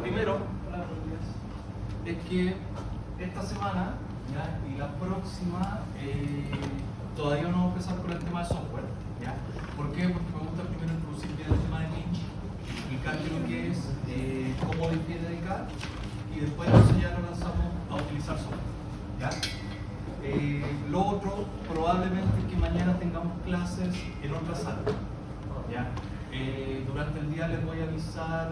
Lo primero es que esta semana, ¿ya? Y la próxima todavía no vamos a empezar con el tema de software, ¿ya? ¿Por qué? Porque me gusta primero introducir bien el tema de Lean, explicar qué es lo que es, cómo le pide dedicar, y después de eso ya nos lanzamos a utilizar software, ¿ya? Lo otro, probablemente que mañana tengamos clases en otra sala, ¿ya? Durante el día les voy a avisar,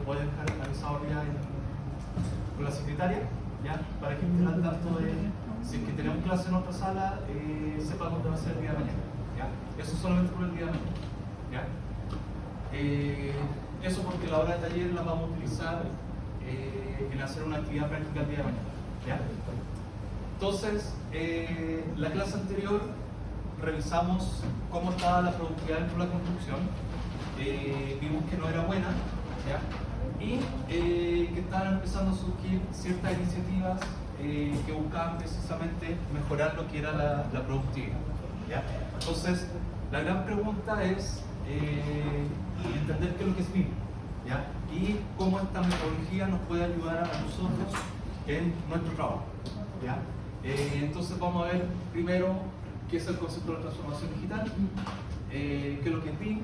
voy a dejar avisado ya con la secretaria, ¿ya? Para que estén al tanto de si es que tenemos clase en otra sala, sepan dónde va a ser el día de mañana, ¿ya? Eso solamente por el día de mañana, ¿ya? Eso porque la hora de taller la vamos a utilizar en hacer una actividad práctica el día de mañana, ¿ya? Entonces, la clase anterior revisamos cómo estaba la productividad dentro de la construcción, vimos que no era buena, ¿ya? Y que estaban empezando a surgir ciertas iniciativas que buscaban precisamente mejorar lo que era la productividad, ¿ya? Entonces, la gran pregunta es entender qué es lo que es BIM, ¿ya? Y cómo esta metodología nos puede ayudar a nosotros en nuestro trabajo, ¿ya? Entonces vamos a ver primero qué es el concepto de la transformación digital, qué es lo que es BIM,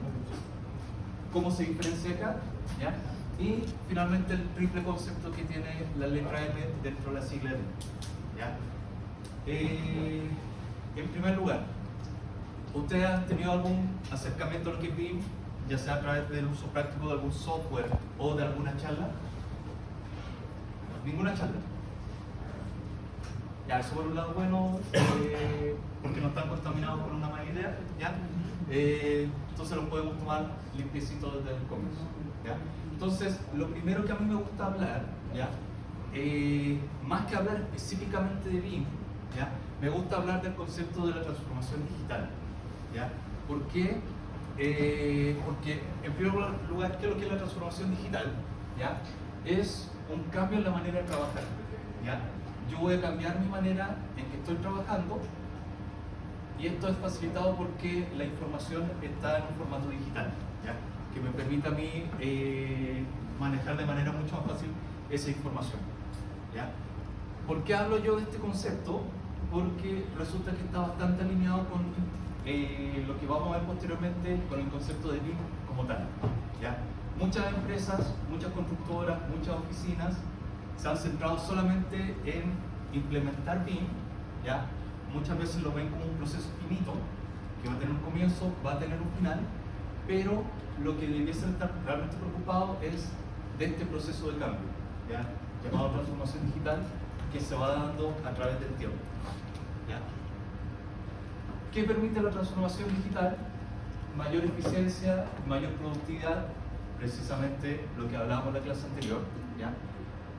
cómo se diferencia acá, ¿ya? Y finalmente el triple concepto que tiene la letra M dentro de la sigla BIM, ¿ya? En primer lugar, ¿ustedes han tenido algún acercamiento a lo que es BIM, ya sea a través del uso práctico de algún software o de alguna charla? ¿Ninguna charla? Ya, eso por un lado bueno, porque no están contaminados por una mala idea, ¿ya? Entonces lo podemos tomar limpiecito desde el comienzo, ¿ya? Entonces, lo primero que a mí me gusta hablar, ¿ya? Más que hablar específicamente de BIM, ¿ya? Me gusta hablar del concepto de la transformación digital, ¿ya? ¿Por qué? Porque en primer lugar, ¿qué es lo que es la transformación digital? ¿Ya? Es un cambio en la manera de trabajar, ¿ya? Yo voy a cambiar mi manera en que estoy trabajando, y esto es facilitado porque la información está en un formato digital, ¿ya? Que me permite a mí manejar de manera mucho más fácil esa información, ¿ya? ¿Por qué hablo yo de este concepto? Porque resulta que está bastante alineado con lo que vamos a ver posteriormente con el concepto de BIM como tal, ¿ya? Muchas empresas, muchas constructoras, muchas oficinas se han centrado solamente en implementar BIM, ¿ya? Muchas veces lo ven como un proceso finito, que va a tener un comienzo, va a tener un final, pero lo que debiese estar realmente preocupado es de este proceso de cambio, ¿ya? Llamado transformación digital, que se va dando a través del tiempo, ¿ya? ¿Qué permite la transformación digital? Mayor eficiencia, mayor productividad, precisamente lo que hablábamos en la clase anterior, ¿ya?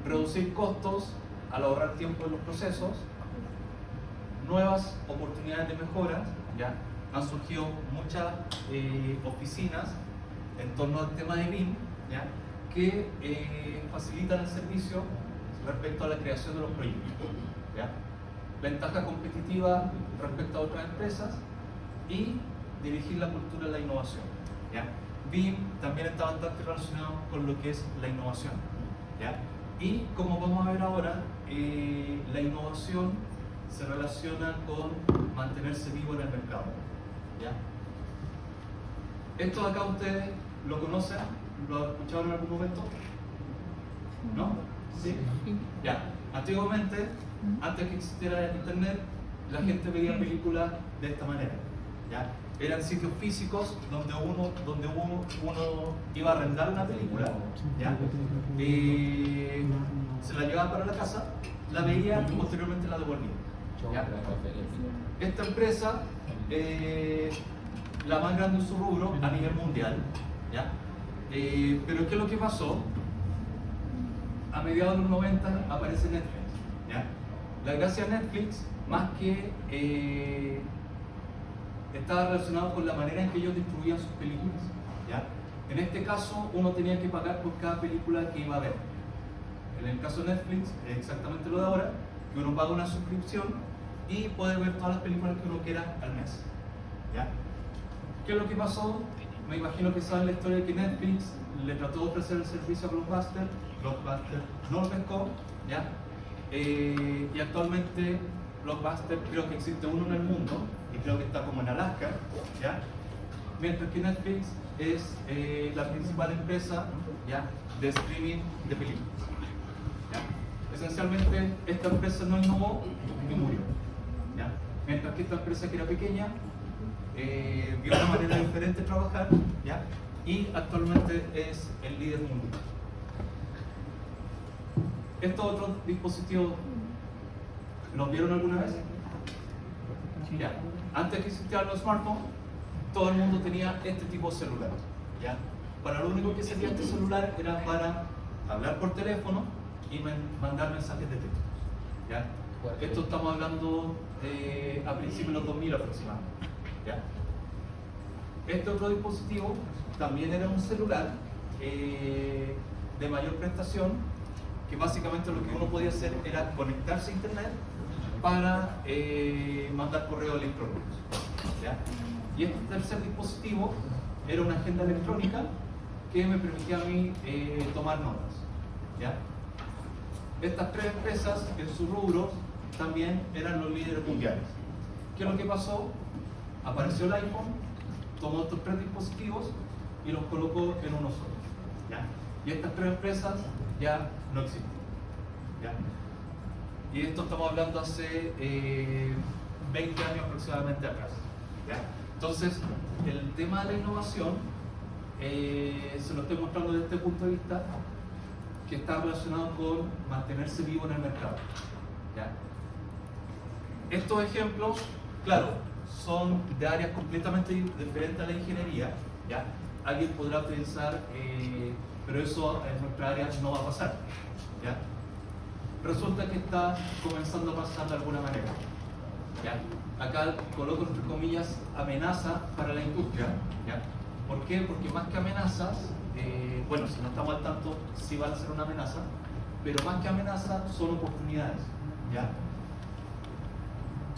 Reducir costos al ahorrar tiempo en los procesos, nuevas oportunidades de mejora, ¿ya? Han surgido muchas oficinas en torno al tema de BIM, ¿ya? Que facilitan el servicio respecto a la creación de los proyectos, ¿ya? Ventaja competitiva respecto a otras empresas y dirigir la cultura de la innovación, ¿ya? BIM también está bastante relacionado con lo que es la innovación, ¿ya? Y como vamos a ver ahora, la innovación se relaciona con mantenerse vivo en el mercado, ¿ya? ¿Esto de acá ustedes lo conocen? ¿Lo han escuchado en algún momento? ¿No? ¿Sí? Ya. Antiguamente, antes que existiera internet, la gente veía películas de esta manera, ¿ya? Eran sitios físicos donde uno iba a arrendar una película, ¿ya? Se la llevaba para la casa, la veía y posteriormente la devolvía, ¿ya? Esta empresa, la más grande en su rubro a nivel mundial, ¿ya? Pero ¿qué es lo que pasó? A mediados de los 90 aparece Netflix, ¿ya? La gracia de Netflix, más que estaba relacionado con la manera en que ellos distribuían sus películas, ¿ya? En este caso, uno tenía que pagar por cada película que iba a ver. En el caso de Netflix, es exactamente lo de ahora, que uno paga una suscripción y puede ver todas las películas que uno quiera al mes, ¿ya? ¿Qué es lo que pasó? me imagino que saben la historia de que Netflix le trató de ofrecer el servicio a Blockbuster, Blockbuster no lo pescó, ¿ya? Y actualmente Blockbuster creo que existe uno en el mundo, y creo que está como en Alaska, ¿ya? Mientras que Netflix es la principal empresa, ¿ya?, de streaming de películas, ¿ya? Esencialmente esta empresa no innovó y murió, ¿ya? Mientras que esta empresa, que era pequeña, vio una manera diferente de trabajar, ¿ya?, y actualmente es el líder mundial. ¿Estos otros dispositivos los vieron alguna vez? ¿Ya? Antes que existieran los smartphones, todo el mundo tenía este tipo de celular, ¿ya? Para lo único que servía este celular era para hablar por teléfono y mandar mensajes de texto, ¿ya? Esto estamos hablando a principios de los 2000 aproximadamente, ¿ya? Este otro dispositivo también era un celular de mayor prestación, que básicamente lo que uno podía hacer era conectarse a internet para mandar correos electrónicos, ¿ya? Y este tercer dispositivo era una agenda electrónica que me permitía a mí tomar notas, ¿ya? Estas tres empresas en sus rubros también eran los líderes mundiales. ¿Qué es lo que pasó? Apareció el iPhone, tomó estos tres dispositivos y los colocó en uno solo, ¿ya? Y estas tres empresas ya no existen, ¿ya? Y esto estamos hablando hace 20 años aproximadamente atrás, ¿ya? Entonces, el tema de la innovación se lo estoy mostrando desde este punto de vista, que está relacionado con mantenerse vivo en el mercado, ¿ya? Estos ejemplos, claro, son de áreas completamente diferentes a la ingeniería, ¿ya? Alguien podrá pensar, pero eso en nuestra área no va a pasar, ¿ya? Resulta que está comenzando a pasar de alguna manera, ¿ya? Acá coloco entre comillas amenaza para la industria, ¿ya? ¿Por qué? Porque más que amenazas, bueno, si no estamos al tanto, sí van a ser una amenaza, pero más que amenaza son oportunidades, ¿ya?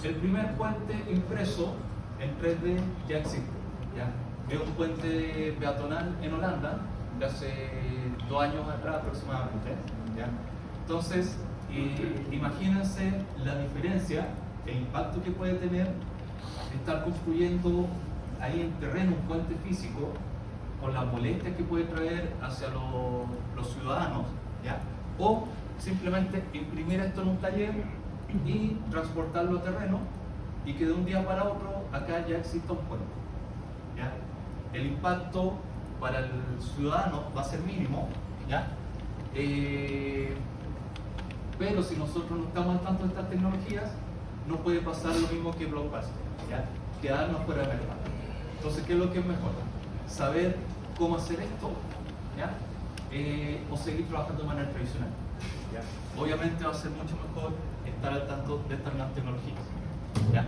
El primer puente impreso en 3D ya existe, ¿ya? Es un puente peatonal en Holanda de hace 2 años atrás aproximadamente, ¿ya? Entonces, imagínense la diferencia, el impacto que puede tener estar construyendo ahí en terreno un puente físico, con las molestias que puede traer hacia los ciudadanos, ¿ya? O simplemente imprimir esto en un taller y transportarlo a terreno, y que de un día para otro acá ya exista un puente, ¿ya? El impacto para el ciudadano va a ser mínimo, ¿ya? Pero si nosotros no estamos al tanto de estas tecnologías, no puede pasar lo mismo que Blockbuster, ¿ya? Quedarnos fuera de mercado. Entonces, ¿qué es lo que es mejor? Saber cómo hacer esto, ¿ya? O seguir trabajando de manera tradicional, ¿ya? Obviamente va a ser mucho mejor estar al tanto de estas nuevas tecnologías, ¿ya?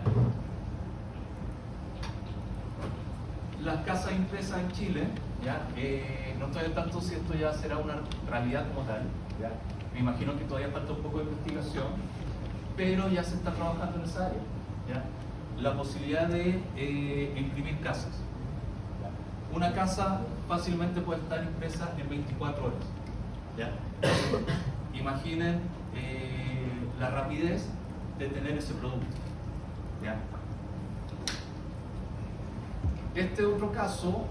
Las casas impresas en Chile, ¿ya? No estoy al tanto si esto ya será una realidad como tal, ¿ya? Me imagino que todavía falta un poco de investigación, pero ya se está trabajando en esa área, ¿ya? La posibilidad de imprimir casas. Una casa fácilmente puede estar impresa en 24 horas, ¿ya? Imaginen la rapidez de tener ese producto, ¿ya? Este otro caso,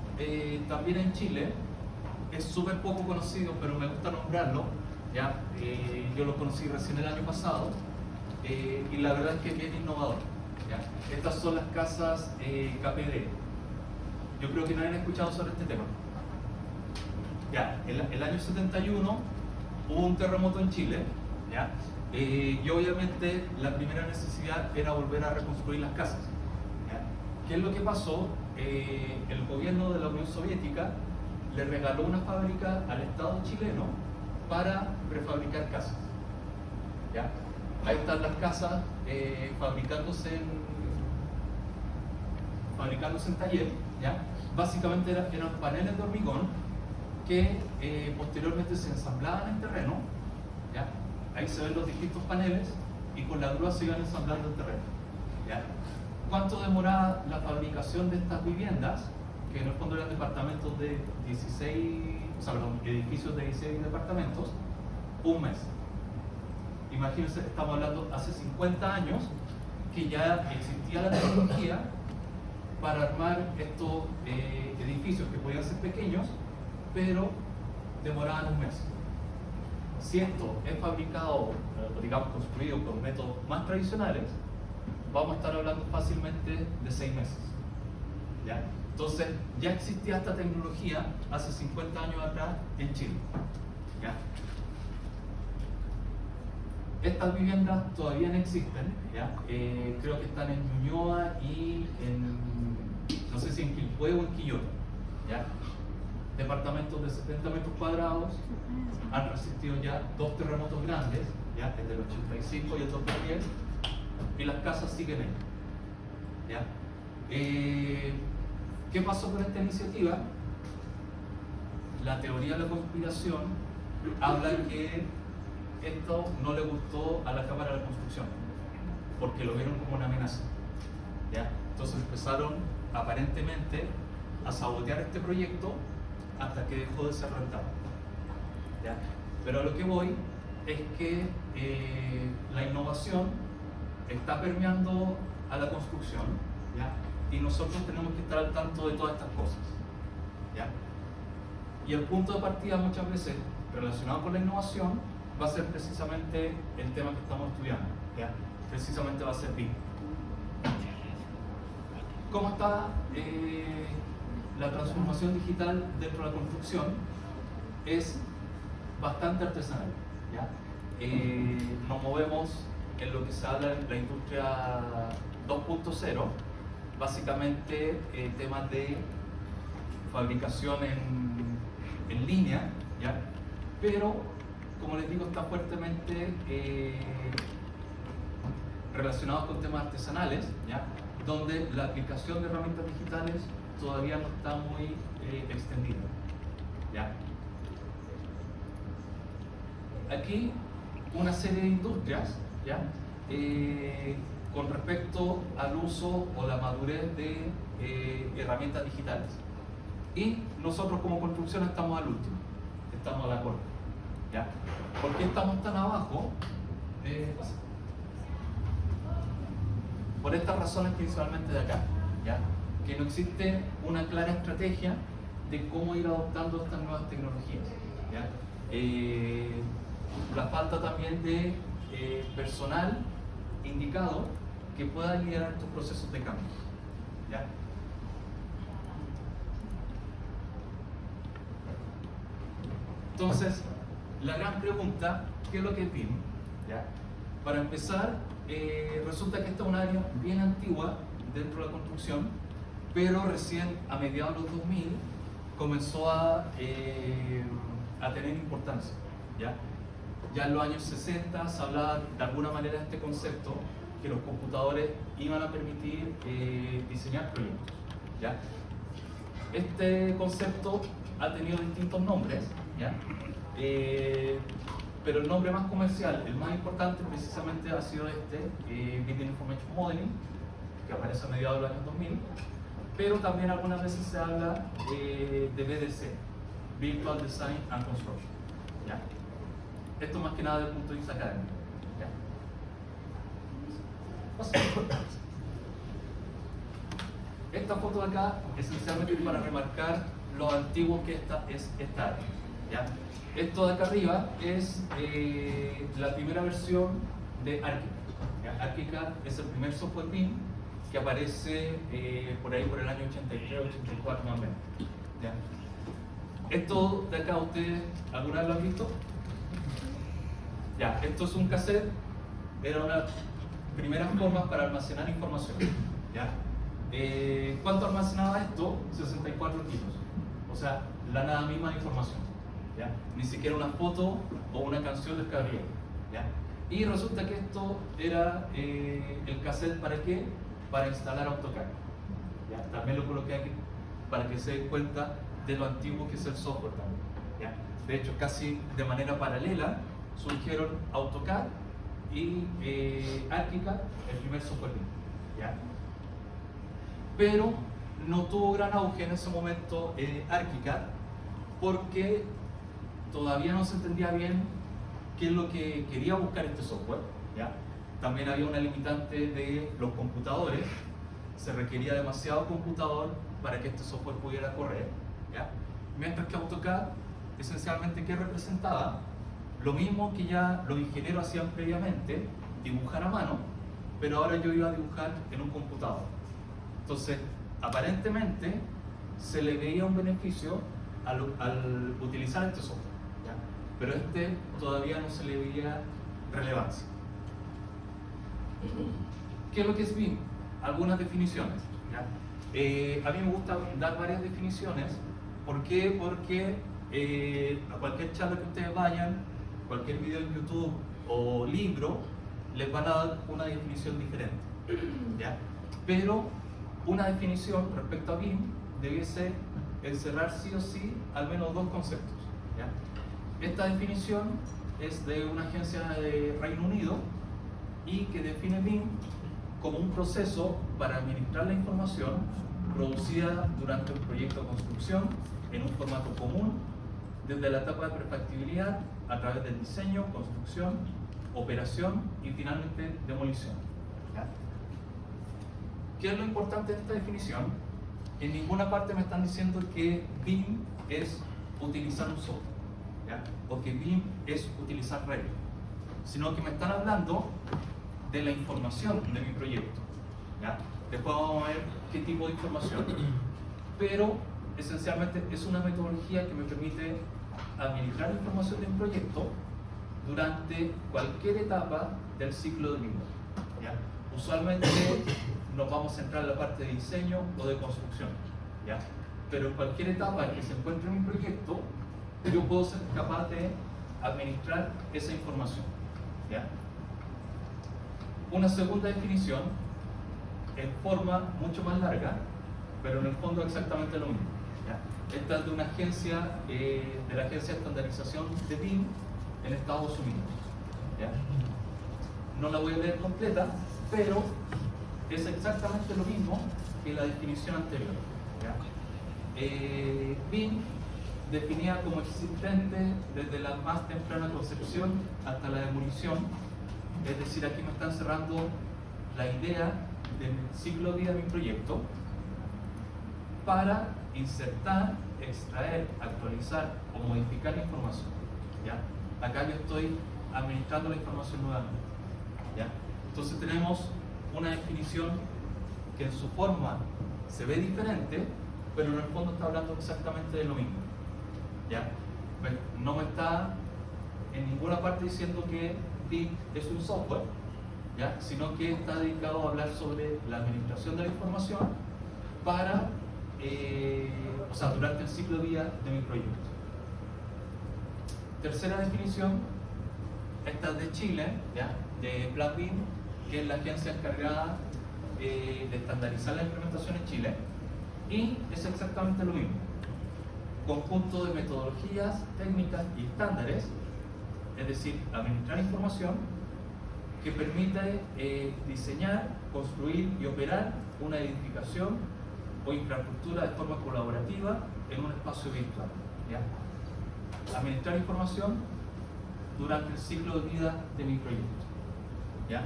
también en Chile, es súper poco conocido, pero me gusta nombrarlo, ¿ya? Yo lo conocí recién el año pasado, y la verdad es que es bien innovador, ¿ya? Estas son las casas KPD. Yo creo que nadie ha escuchado sobre este tema. Ya, el año 71 hubo un terremoto en Chile, ¿ya? Y obviamente la primera necesidad era volver a reconstruir las casas, ¿ya? ¿Qué es lo que pasó? El gobierno de la Unión Soviética le regaló una fábrica al Estado chileno para prefabricar casas, ¿ya? Ahí están las casas fabricándose en taller, ¿ya? Básicamente eran paneles de hormigón que posteriormente se ensamblaban en terreno, ¿ya? Ahí se ven los distintos paneles y con la grúa se iban ensamblando en terreno, ¿ya? ¿Cuánto demoraba la fabricación de estas viviendas? que en el fondo eran departamentos de 16, o sea, perdón, edificios de 16 departamentos, un mes. Imagínense, estamos hablando hace 50 años que ya existía la tecnología para armar estos edificios que podían ser pequeños, pero demoraban un mes. Si esto es fabricado, digamos, construido con métodos más tradicionales, vamos a estar hablando fácilmente de 6 meses. ¿Ya? Entonces, ya existía esta tecnología hace 50 años atrás en Chile. ¿Ya? Estas viviendas todavía no existen, ¿ya? Creo que están en Ñuñoa y no sé si en Quilpué o en Quillota, ¿ya? Departamentos de 70 metros cuadrados, han resistido ya 2 terremotos grandes, ¿ya? El del 85 y el 2010, y las casas siguen ahí, ¿ya? ¿Qué pasó con esta iniciativa? La teoría de la conspiración habla que esto no le gustó a la Cámara de la Construcción, porque lo vieron como una amenaza, ¿ya? Entonces empezaron aparentemente a sabotear este proyecto hasta que dejó de ser rentable, ¿ya? Pero a lo que voy es que la innovación está permeando a la construcción, ¿ya? Y nosotros tenemos que estar al tanto de todas estas cosas, ¿ya? Y el punto de partida muchas veces relacionado con la innovación va a ser precisamente el tema que estamos estudiando, ¿ya? Precisamente va a ser BIM. ¿Cómo está la transformación digital dentro de la construcción? Es bastante artesanal, ¿ya? Nos movemos en lo que se habla de la industria 2.0, básicamente temas de fabricación en línea, ¿ya? Pero, como les digo, está fuertemente relacionado con temas artesanales, ¿ya? Donde la aplicación de herramientas digitales todavía no está muy extendida, ¿ya? Aquí una serie de industrias, ¿ya? Con respecto al uso o la madurez de herramientas digitales. Y nosotros como construcción estamos al último, estamos a la corta, ¿ya? ¿Por qué estamos tan abajo? Por estas razones principalmente de acá, ¿ya? Que no existe una clara estrategia de cómo ir adoptando estas nuevas tecnologías, ¿ya? La falta también de personal indicado que pueda liderar estos procesos de cambio, ¿ya? Entonces, la gran pregunta, ¿qué es lo que es BIM? ¿Ya? Para empezar, resulta que esta es un área bien antigua dentro de la construcción, pero recién a mediados de los 2000 comenzó a tener importancia, ¿ya? Ya en los años 60 se hablaba de alguna manera de este concepto, que los computadores iban a permitir diseñar proyectos, ¿ya? Este concepto ha tenido distintos nombres, ¿ya? Pero el nombre más comercial, el más importante precisamente ha sido este, Building Information Modeling, que aparece a mediados de los años 2000, pero también algunas veces se habla de VDC, Virtual Design and Construction, ¿ya? Esto más que nada desde el punto de vista académico, ¿ya? Esta foto de acá, esencialmente para remarcar lo antiguo que es esta área, ¿ya? Esto de acá arriba es la primera versión de ArchiCAD. ArchiCAD es el primer software BIM que aparece por ahí por el año 83, 84 más o menos, ¿ya? Esto de acá, ¿ustedes alguna vez lo han visto? Ya, esto es un cassette, era una primera forma para almacenar información, ¿ya? ¿Cuánto almacenaba esto? 64 kilos, o sea, la nada misma de información, ¿ya? Ni siquiera una foto o una canción les cabría, ¿ya? Y resulta que esto era el cassette, ¿para qué? Para instalar AutoCAD, ¿ya? También lo coloqué aquí para que se den cuenta de lo antiguo que es el software también, ¿ya? De hecho, casi de manera paralela surgieron AutoCAD y ArchiCAD, el primer software BIM, ¿ya? Pero no tuvo gran auge en ese momento ArchiCAD, porque todavía no se entendía bien qué es lo que quería buscar este software, ¿ya? También había una limitante de los computadores, se requería demasiado computador para que este software pudiera correr, ¿ya? Mientras que AutoCAD, esencialmente, ¿qué representaba? Lo mismo que ya los ingenieros hacían previamente, dibujar a mano, pero ahora yo iba a dibujar en un computador. Entonces, aparentemente, se le veía un beneficio al utilizar este software, ¿ya? Pero todavía no se le veía relevancia. ¿Qué es lo que es BIM? Algunas definiciones, ¿ya? A mí me gusta dar varias definiciones. ¿Por qué? Porque a cualquier charla que ustedes vayan, cualquier video en YouTube o libro, les van a dar una definición diferente, ¿ya? Pero una definición respecto a BIM debiese encerrar sí o sí al menos dos conceptos, ¿ya? Esta definición es de una agencia de Reino Unido y que define BIM como un proceso para administrar la información producida durante un proyecto de construcción en un formato común, desde la etapa de prefactibilidad a través del diseño, construcción, operación y finalmente demolición, ¿ya? ¿Qué es lo importante de esta definición? En ninguna parte me están diciendo que BIM es utilizar un software, ¿ya? O que BIM es utilizar Revit, sino que me están hablando de la información de mi proyecto, ¿ya? Después vamos a ver qué tipo de información, pero esencialmente es una metodología que me permite administrar la información de un proyecto durante cualquier etapa del ciclo de vida, ¿ya? Usualmente nos vamos a centrar en la parte de diseño o de construcción, ¿ya? Pero en cualquier etapa en que se encuentre en mi proyecto, yo puedo ser capaz de administrar esa información, ¿ya? Una segunda definición, en forma mucho más larga, pero en el fondo exactamente lo mismo, ¿ya? Esta es de una agencia, de la Agencia de Estandarización de BIM en Estados Unidos, ¿ya? No la voy a leer completa, pero es exactamente lo mismo que la definición anterior, ¿ya? BIM definida como existente desde la más temprana concepción hasta la demolición, es decir, aquí me están cerrando la idea del ciclo de vida de mi proyecto para insertar, extraer, actualizar o modificar la información, ¿ya? Acá yo estoy administrando la información nuevamente, ¿ya? Entonces tenemos una definición que en su forma se ve diferente, pero en el fondo está hablando exactamente de lo mismo, ¿ya? No me está en ninguna parte diciendo que BIM es un software, ¿ya? Sino que está dedicado a hablar sobre la administración de la información para, o sea, durante el ciclo de vida de mi proyecto. Tercera definición, esta es de Chile, ¿ya? De Plan BIM, que es la agencia encargada de estandarizar la implementación en Chile, y es exactamente lo mismo: conjunto de metodologías, técnicas y estándares, es decir, administrar información que permite diseñar, construir y operar una edificación o infraestructura de forma colaborativa en un espacio virtual, ¿ya? Administrar información durante el ciclo de vida de mi proyecto, ¿ya?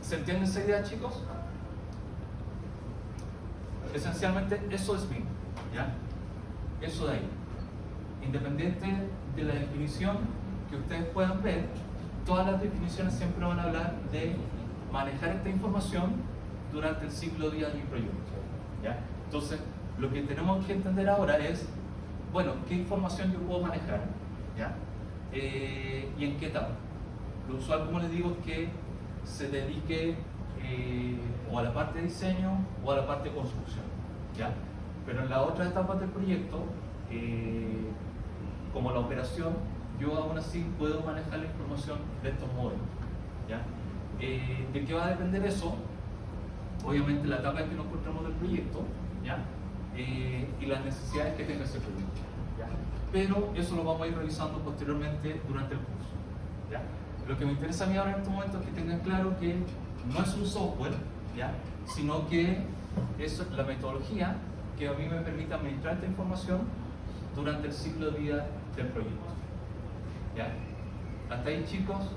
¿Se entiende esa idea, chicos? Esencialmente eso es BIM, ¿ya? Eso de ahí. Independiente de la definición que ustedes puedan ver, todas las definiciones siempre van a hablar de manejar esta información durante el ciclo de vida de mi proyecto, ¿ya? Entonces, lo que tenemos que entender ahora es, bueno, ¿qué información yo puedo manejar? ¿Ya? ¿Y en qué etapa? Lo usual, como les digo, es que se dedique o a la parte de diseño o a la parte de construcción, ¿ya? Pero en las otras etapas del proyecto, como la operación, yo aún así puedo manejar la información de estos modelos, ¿ya? ¿De qué va a depender eso? Obviamente la etapa en que nos encontramos del proyecto, ¿ya? Y las necesidades que tenga ese proyecto, ¿ya? Pero eso lo vamos a ir revisando posteriormente durante el curso, ¿ya? Lo que me interesa a mí ahora en este momento es que tengan claro que no es un software, ¿ya? Sino que es la metodología que a mí me permite administrar esta información durante el ciclo de vida del proyecto. ¿Ya? ¿Hasta ahí, chicos?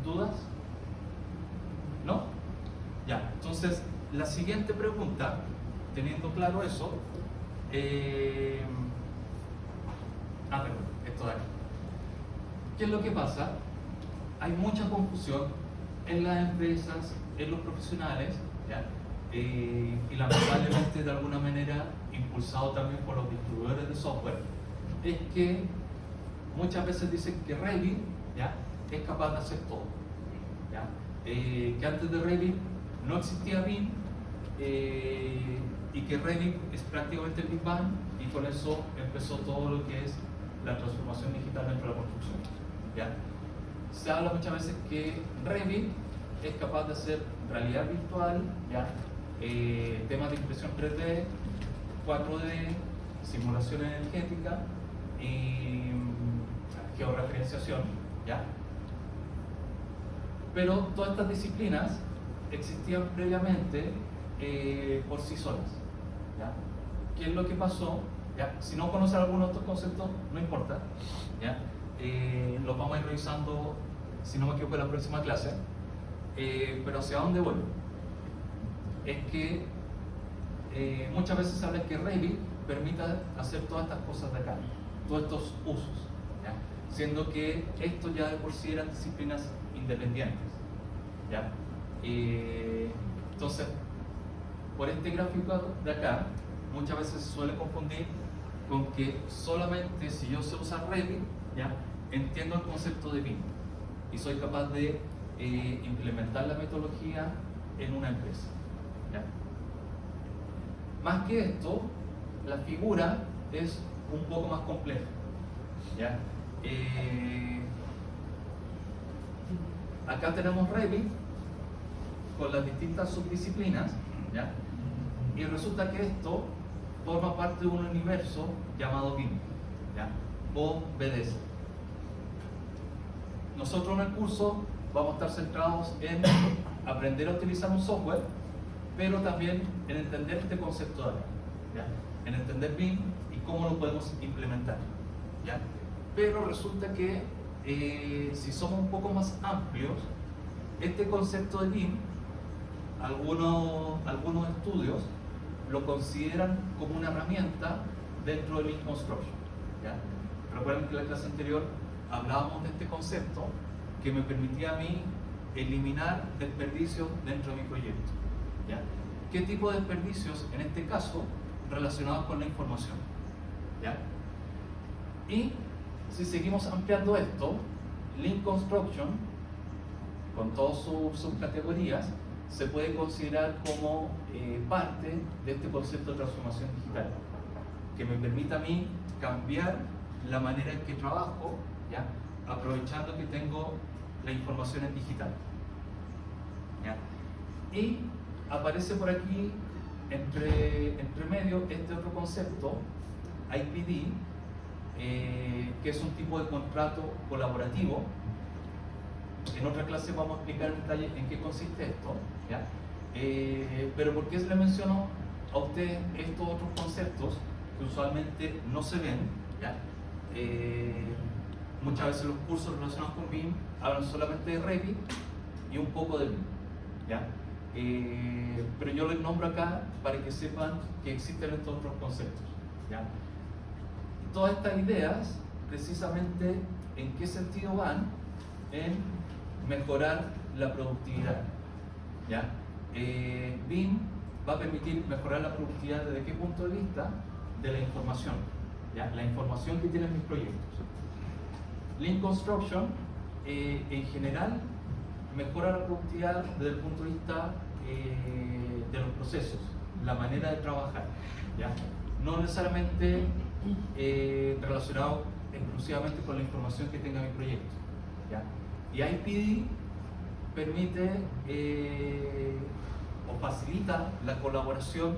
¿Dudas? ¿No? Ya, entonces la siguiente pregunta, teniendo claro eso, perdón, esto de aquí. ¿Qué es lo que pasa? Hay mucha confusión en las empresas, en los profesionales, ¿ya? Y lamentablemente de alguna manera impulsado también por los distribuidores de software, es que muchas veces dicen que Revit, ¿ya?, es capaz de hacer todo, ¿ya? Que antes de Revit no existía BIM, y que Revit es prácticamente el Big Bang, y con eso empezó todo lo que es la transformación digital dentro de la construcción, ¿ya? Se habla muchas veces que Revit es capaz de hacer realidad virtual, ¿ya? Temas de impresión 3D, 4D, simulación energética y georreferenciación, ¿ya? Pero todas estas disciplinas existían previamente por sí solas, ¿ya? ¿Qué es lo que pasó? ¿Ya? Si no conoces alguno de estos conceptos, no importa, ¿ya? Los vamos a ir revisando, si no me equivoco, en la próxima clase. Pero ¿hacia dónde voy? Es que muchas veces se habla que Revit permite hacer todas estas cosas de acá, todos estos usos, ¿ya? Siendo que esto ya de por sí eran disciplinas independientes, ¿ya? Entonces, por este gráfico de acá, muchas veces se suele confundir con que solamente si yo sé usar Revit, ¿ya?, entiendo el concepto de BIM y soy capaz de implementar la metodología en una empresa, ¿ya? Más que esto, la figura es un poco más compleja, ¿ya? Acá tenemos Revit con las distintas subdisciplinas, ¿ya? Y resulta que esto forma parte de un universo llamado BIM, ¿ya?, o BDS. Nosotros en el curso vamos a estar centrados en aprender a utilizar un software, pero también en entender este concepto de acá, ¿ya?, en entender BIM y cómo lo podemos implementar, ¿ya? Pero resulta que si somos un poco más amplios, este concepto de BIM, algunos estudios lo consideran como una herramienta dentro del Lean Construction, ¿ya? Recuerden que en la clase anterior hablábamos de este concepto que me permitía a mí eliminar desperdicios dentro de mi proyecto, ¿ya? ¿Qué tipo de desperdicios? En este caso, relacionados con la información, ¿ya? Y si seguimos ampliando esto, Lean Construction, con todas sus subcategorías, se puede considerar como parte de este concepto de transformación digital, que me permite a mí cambiar la manera en que trabajo, ¿ya?, aprovechando que tengo la información en digital, ¿ya? Y aparece por aquí, entre medio, este otro concepto, IPD, que es un tipo de contrato colaborativo. En otra clase vamos a explicar en detalle en qué consiste esto, ¿ya? Pero ¿por qué le menciono a ustedes estos otros conceptos que usualmente no se ven, ¿ya? Muchas veces los cursos relacionados con BIM hablan solamente de Revit y un poco de BIM, ¿ya? Pero yo les nombro acá para que sepan que existen estos otros conceptos, ¿ya? Todas estas ideas, precisamente, ¿en qué sentido van? En mejorar la productividad, ¿ya? BIM va a permitir mejorar la productividad ¿desde qué punto de vista? De la información, ¿ya? La información que tienen mis proyectos. Lean Construction, en general, mejora la productividad desde el punto de vista de los procesos, la manera de trabajar, ¿ya? No necesariamente relacionado exclusivamente con la información que tenga mi proyecto, ¿ya? Y IPD permite o facilita la colaboración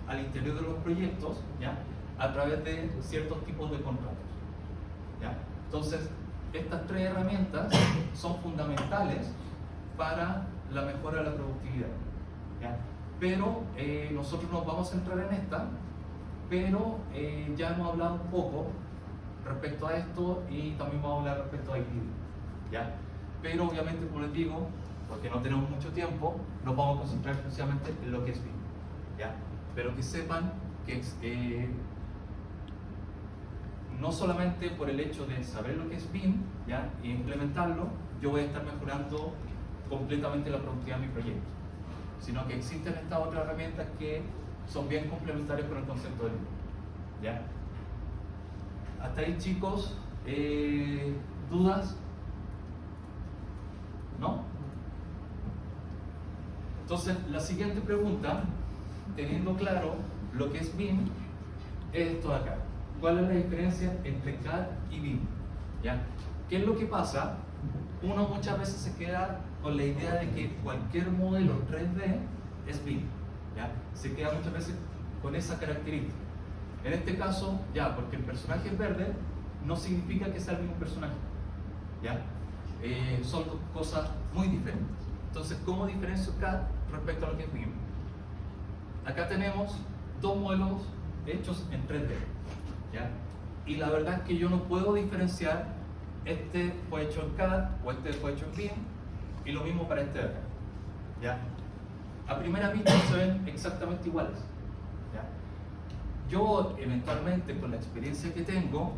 al interior de los proyectos, ¿ya?, a través de ciertos tipos de contratos, ¿ya? Entonces, estas tres herramientas son fundamentales para la mejora de la productividad, ¿ya? Pero nosotros nos vamos a centrar en esta, pero ya hemos hablado un poco respecto a esto y también vamos a hablar respecto a híbrido, ¿ya? Pero obviamente, como les digo, porque no tenemos mucho tiempo, nos vamos a concentrar exclusivamente en lo que es BIM, ¿ya? Pero que sepan que no solamente por el hecho de saber lo que es BIM, ¿ya? Y implementarlo, yo voy a estar mejorando completamente la productividad de mi proyecto, sino que existen estas otras herramientas que son bien complementarias con el concepto de BIM, ¿ya? Hasta ahí, chicos, ¿dudas? ¿No? Entonces, la siguiente pregunta, teniendo claro lo que es BIM, es esto de acá. ¿Cuál es la diferencia entre CAD y BIM? ¿Ya? ¿Qué es lo que pasa? Uno muchas veces se queda con la idea de que cualquier modelo 3D es BIM, ¿ya? Se queda muchas veces con esa característica. En este caso, ya, porque el personaje es verde, no significa que sea el mismo personaje, ¿ya? Son dos cosas muy diferentes. Entonces, ¿cómo diferencio CAD respecto a lo que es BIM? Acá tenemos dos modelos hechos en 3D, ¿ya? Y la verdad es que yo no puedo diferenciar este fue hecho en CAD o este fue hecho en BIM, y lo mismo para este de acá, ¿ya? A primera vista se ven exactamente iguales, ¿ya? Yo eventualmente, con la experiencia que tengo,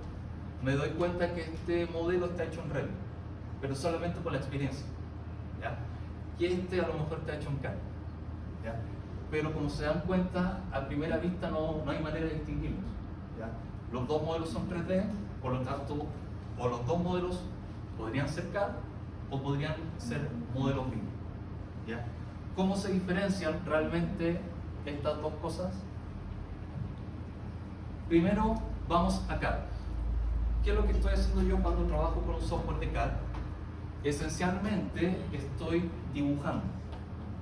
me doy cuenta que este modelo está hecho en Revit, pero solamente por la experiencia, ¿ya? Y este a lo mejor está hecho en CAD, ¿ya? Pero como se dan cuenta, a primera vista no hay manera de distinguirlos, ¿ya? Los dos modelos son 3D, por lo tanto, o los dos modelos podrían ser CAD o podrían ser modelos BIM, ¿ya? ¿Cómo se diferencian realmente estas dos cosas? Primero, vamos a CAD. ¿Qué es lo que estoy haciendo yo cuando trabajo con un software de CAD? Esencialmente estoy dibujando,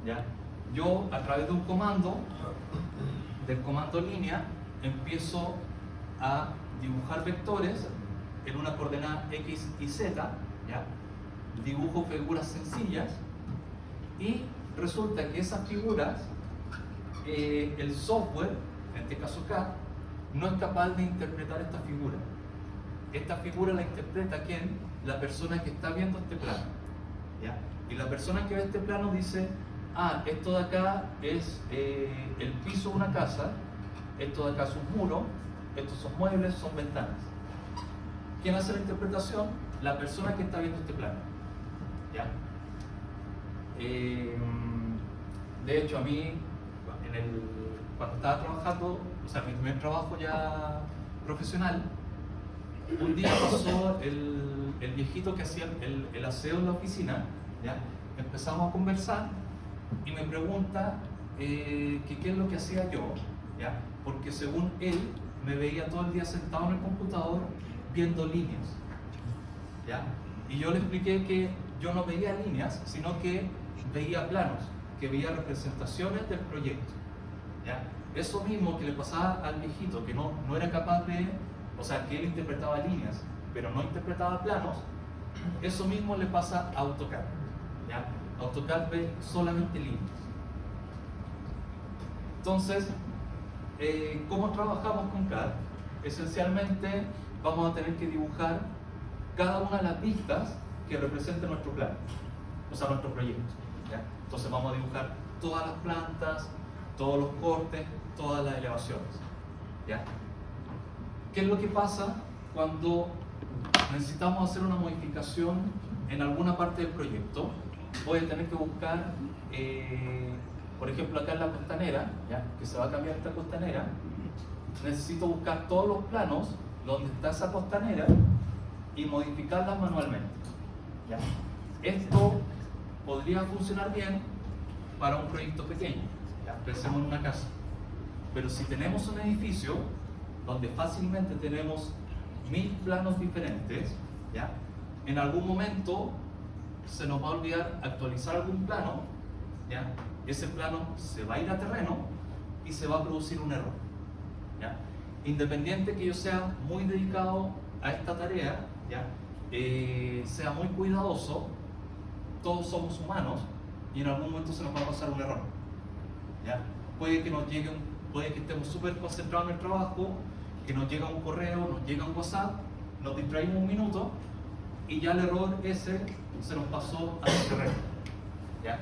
¿ya? Yo, a través de un comando, del comando línea, empiezo a dibujar vectores en una coordenada X y Z, ¿ya? Dibujo figuras sencillas y resulta que esas figuras, el software, en este caso CAD, no es capaz de interpretar esta figura. Esta figura la interpreta ¿quién? La persona que está viendo este plano, ¿ya? Y la persona que ve este plano dice, ah, esto de acá es el piso de una casa, esto de acá es un muro, estos son muebles, son ventanas. ¿Quién hace la interpretación? La persona que está viendo este plano, ¿ya? De hecho, a mí, cuando estaba trabajando, o sea, mi primer trabajo ya profesional, un día pasó el viejito que hacía el aseo en la oficina, ¿ya? Empezamos a conversar y me pregunta que qué es lo que hacía yo, ¿ya? Porque según él me veía todo el día sentado en el computador viendo líneas, ¿ya? Y yo le expliqué que yo no veía líneas, sino que veía planos, que veía representaciones del proyecto, ¿ya? Eso mismo que le pasaba al viejito, que no era capaz de, o sea, que él interpretaba líneas, pero no interpretaba planos, eso mismo le pasa a AutoCAD, ¿ya? AutoCAD ve solamente líneas. Entonces, ¿cómo trabajamos con CAD? Esencialmente vamos a tener que dibujar cada una de las vistas que representen nuestro plano, o sea, nuestro proyecto, ¿ya? Entonces vamos a dibujar todas las plantas, todos los cortes, todas las elevaciones, ¿ya? ¿Qué es lo que pasa cuando necesitamos hacer una modificación en alguna parte del proyecto? Voy a tener que buscar, por ejemplo, acá en la costanera, ¿ya? Que se va a cambiar esta costanera. Necesito buscar todos los planos donde está esa costanera y modificarlas manualmente, ¿ya? Esto podría funcionar bien para un proyecto pequeño, ¿ya? Pensemos en una casa. Pero si tenemos un edificio donde fácilmente tenemos 1000 planos diferentes, ¿ya? En algún momento se nos va a olvidar actualizar algún plano, ¿ya? Ese plano se va a ir a terreno y se va a producir un error, ¿ya? Independiente que yo sea muy dedicado a esta tarea, ¿ya? Sea muy cuidadoso, todos somos humanos y en algún momento se nos va a pasar un error, ¿ya? Puede que estemos súper concentrados en el trabajo, que nos llega un correo, nos llega un WhatsApp, nos distraímos un minuto y ya el error ese se nos pasó al terreno, ¿ya?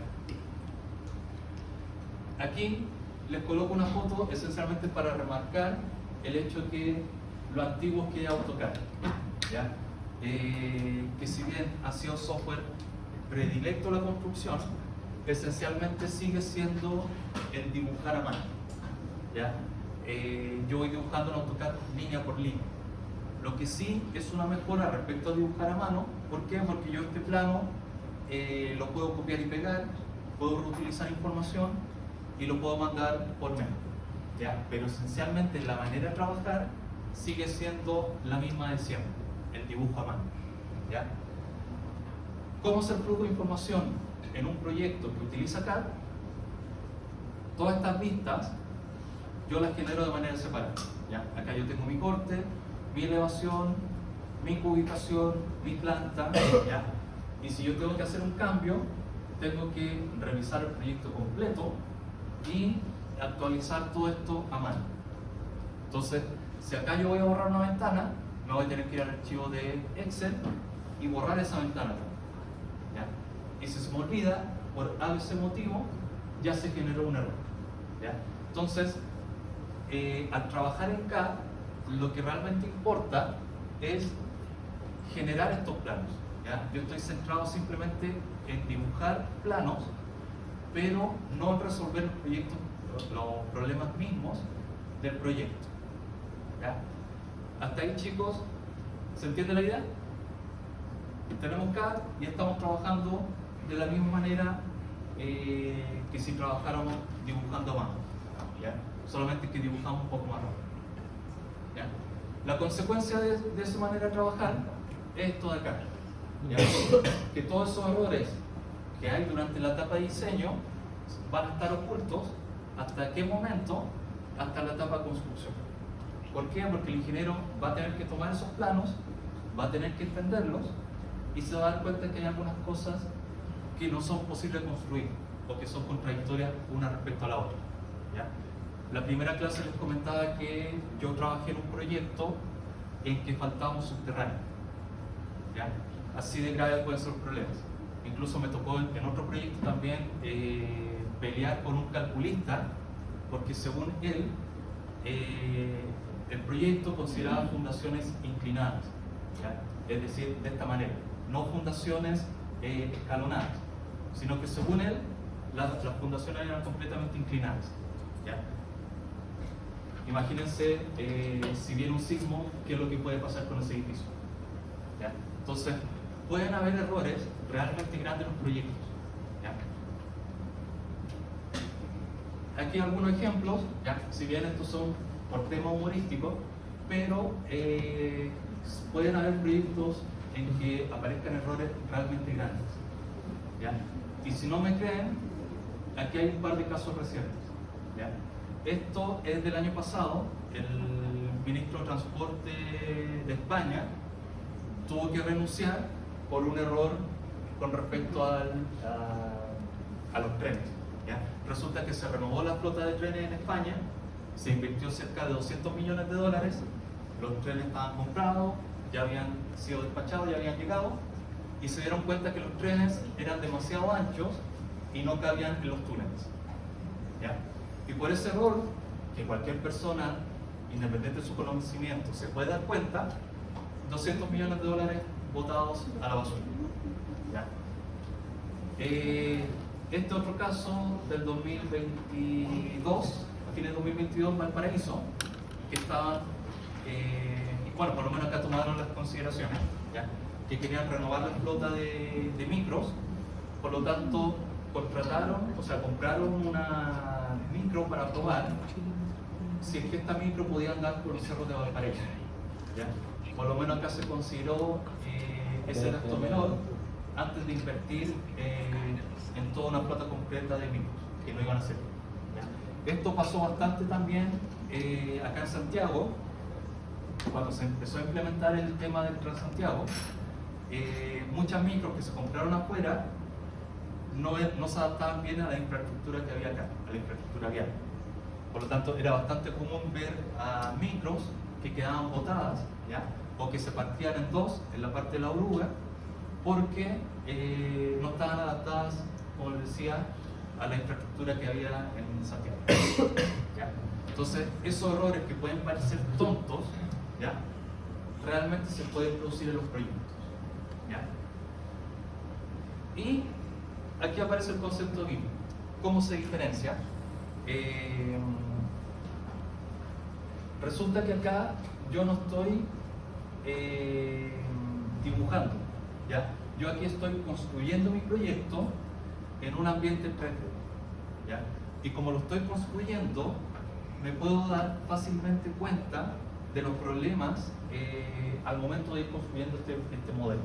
Aquí les coloco una foto esencialmente para remarcar el hecho que lo antiguo que es AutoCAD, ¿ya? Que si bien ha sido software predilecto la construcción, esencialmente sigue siendo el dibujar a mano, ¿ya? Yo voy dibujando en AutoCAD línea por línea. Lo que sí es una mejora respecto a dibujar a mano. ¿Por qué? Porque yo este plano lo puedo copiar y pegar, puedo reutilizar información y lo puedo mandar por mail, ¿ya? Pero esencialmente la manera de trabajar sigue siendo la misma de siempre, el dibujo a mano, ¿ya? ¿Cómo hacer flujo de información en un proyecto que utiliza CAD? Todas estas vistas yo las genero de manera separada, ¿ya? Acá yo tengo mi corte, mi elevación, mi cubicación, mi planta, ¿ya? Y si yo tengo que hacer un cambio, tengo que revisar el proyecto completo y actualizar todo esto a mano. Entonces, si acá yo voy a borrar una ventana, me voy a tener que ir al archivo de Excel y borrar esa ventana, ¿ya? Y si se me olvida, por ese motivo, ya se generó un error, ¿ya? Entonces, al trabajar en CAD, lo que realmente importa es generar estos planos, ¿ya? Yo estoy centrado simplemente en dibujar planos, pero no en resolver los problemas mismos del proyecto, ¿ya? Hasta ahí, chicos, ¿se entiende la idea? Tenemos CAD y estamos trabajando de la misma manera que si trabajáramos dibujando a mano, ¿ya? Solamente que dibujamos un poco más rápido, ¿ya? La consecuencia de esa manera de trabajar es esto de acá, ¿ya? Que todos esos errores que hay durante la etapa de diseño van a estar ocultos. ¿Hasta qué momento? Hasta la etapa de construcción. ¿Por qué? Porque el ingeniero va a tener que tomar esos planos, va a tener que entenderlos y se va a dar cuenta que hay algunas cosas que no son posibles de construir o que son contradictorias una respecto a la otra, ¿ya? La primera clase les comentaba que yo trabajé en un proyecto en que faltaba un subterráneo, ¿ya? Así de grave pueden ser los problemas. Incluso me tocó en otro proyecto también pelear con un calculista porque según él el proyecto consideraba fundaciones inclinadas, ¿ya? Es decir, de esta manera, no fundaciones escalonadas, sino que según él las fundaciones eran completamente inclinadas, ¿ya? Imagínense si viene un sismo, ¿qué es lo que puede pasar con ese edificio? ¿Ya? Entonces, pueden haber errores realmente grandes en los proyectos, ¿ya? Aquí algunos ejemplos, ¿ya? Si bien estos son por tema humorístico, pero pueden haber proyectos en que aparezcan errores realmente grandes, ¿ya? Y si no me creen, aquí hay un par de casos recientes, ¿ya? Esto es del año pasado. El ministro de Transporte de España tuvo que renunciar por un error con respecto a los trenes, ¿ya? Resulta que se renovó la flota de trenes en España, se invirtió cerca de 200 millones de dólares, los trenes estaban comprados, ya habían sido despachados, ya habían llegado, y se dieron cuenta que los trenes eran demasiado anchos y no cabían en los túneles, ¿ya? Y por ese error, que cualquier persona, independiente de su conocimiento, se puede dar cuenta, 200 millones de dólares botados a la basura, ¿ya? Este otro caso del 2022, a fines de 2022, en Valparaíso, que estaban, bueno, por lo menos acá tomaron las consideraciones, ¿ya? Que querían renovar la flota de micros, por lo tanto, compraron una micro para probar si es que esta micro podía andar por los cerros de Valparaíso, ¿ya? Por lo menos acá se consideró ese gasto menor antes de invertir en toda una flota completa de micros que no iban a hacer, ¿ya? Esto pasó bastante también acá en Santiago, cuando se empezó a implementar el tema del Transantiago. Muchas micros que se compraron afuera no se adaptaban bien a la infraestructura que había acá, a la infraestructura vial. Por lo tanto, era bastante común ver a micros que quedaban botadas, ¿ya? O que se partían en dos en la parte de la oruga, porque no estaban adaptadas, como les decía, a la infraestructura que había en Santiago. ¿Ya? Entonces, esos errores que pueden parecer tontos, ¿ya? Realmente se pueden producir en los proyectos. ¿Ya? Y aquí aparece el concepto BIM. ¿Cómo se diferencia? Resulta que acá yo no estoy dibujando, ¿ya? Yo aquí estoy construyendo mi proyecto en un ambiente 3D, ¿ya? Y como lo estoy construyendo, me puedo dar fácilmente cuenta de los problemas al momento de ir construyendo este modelo,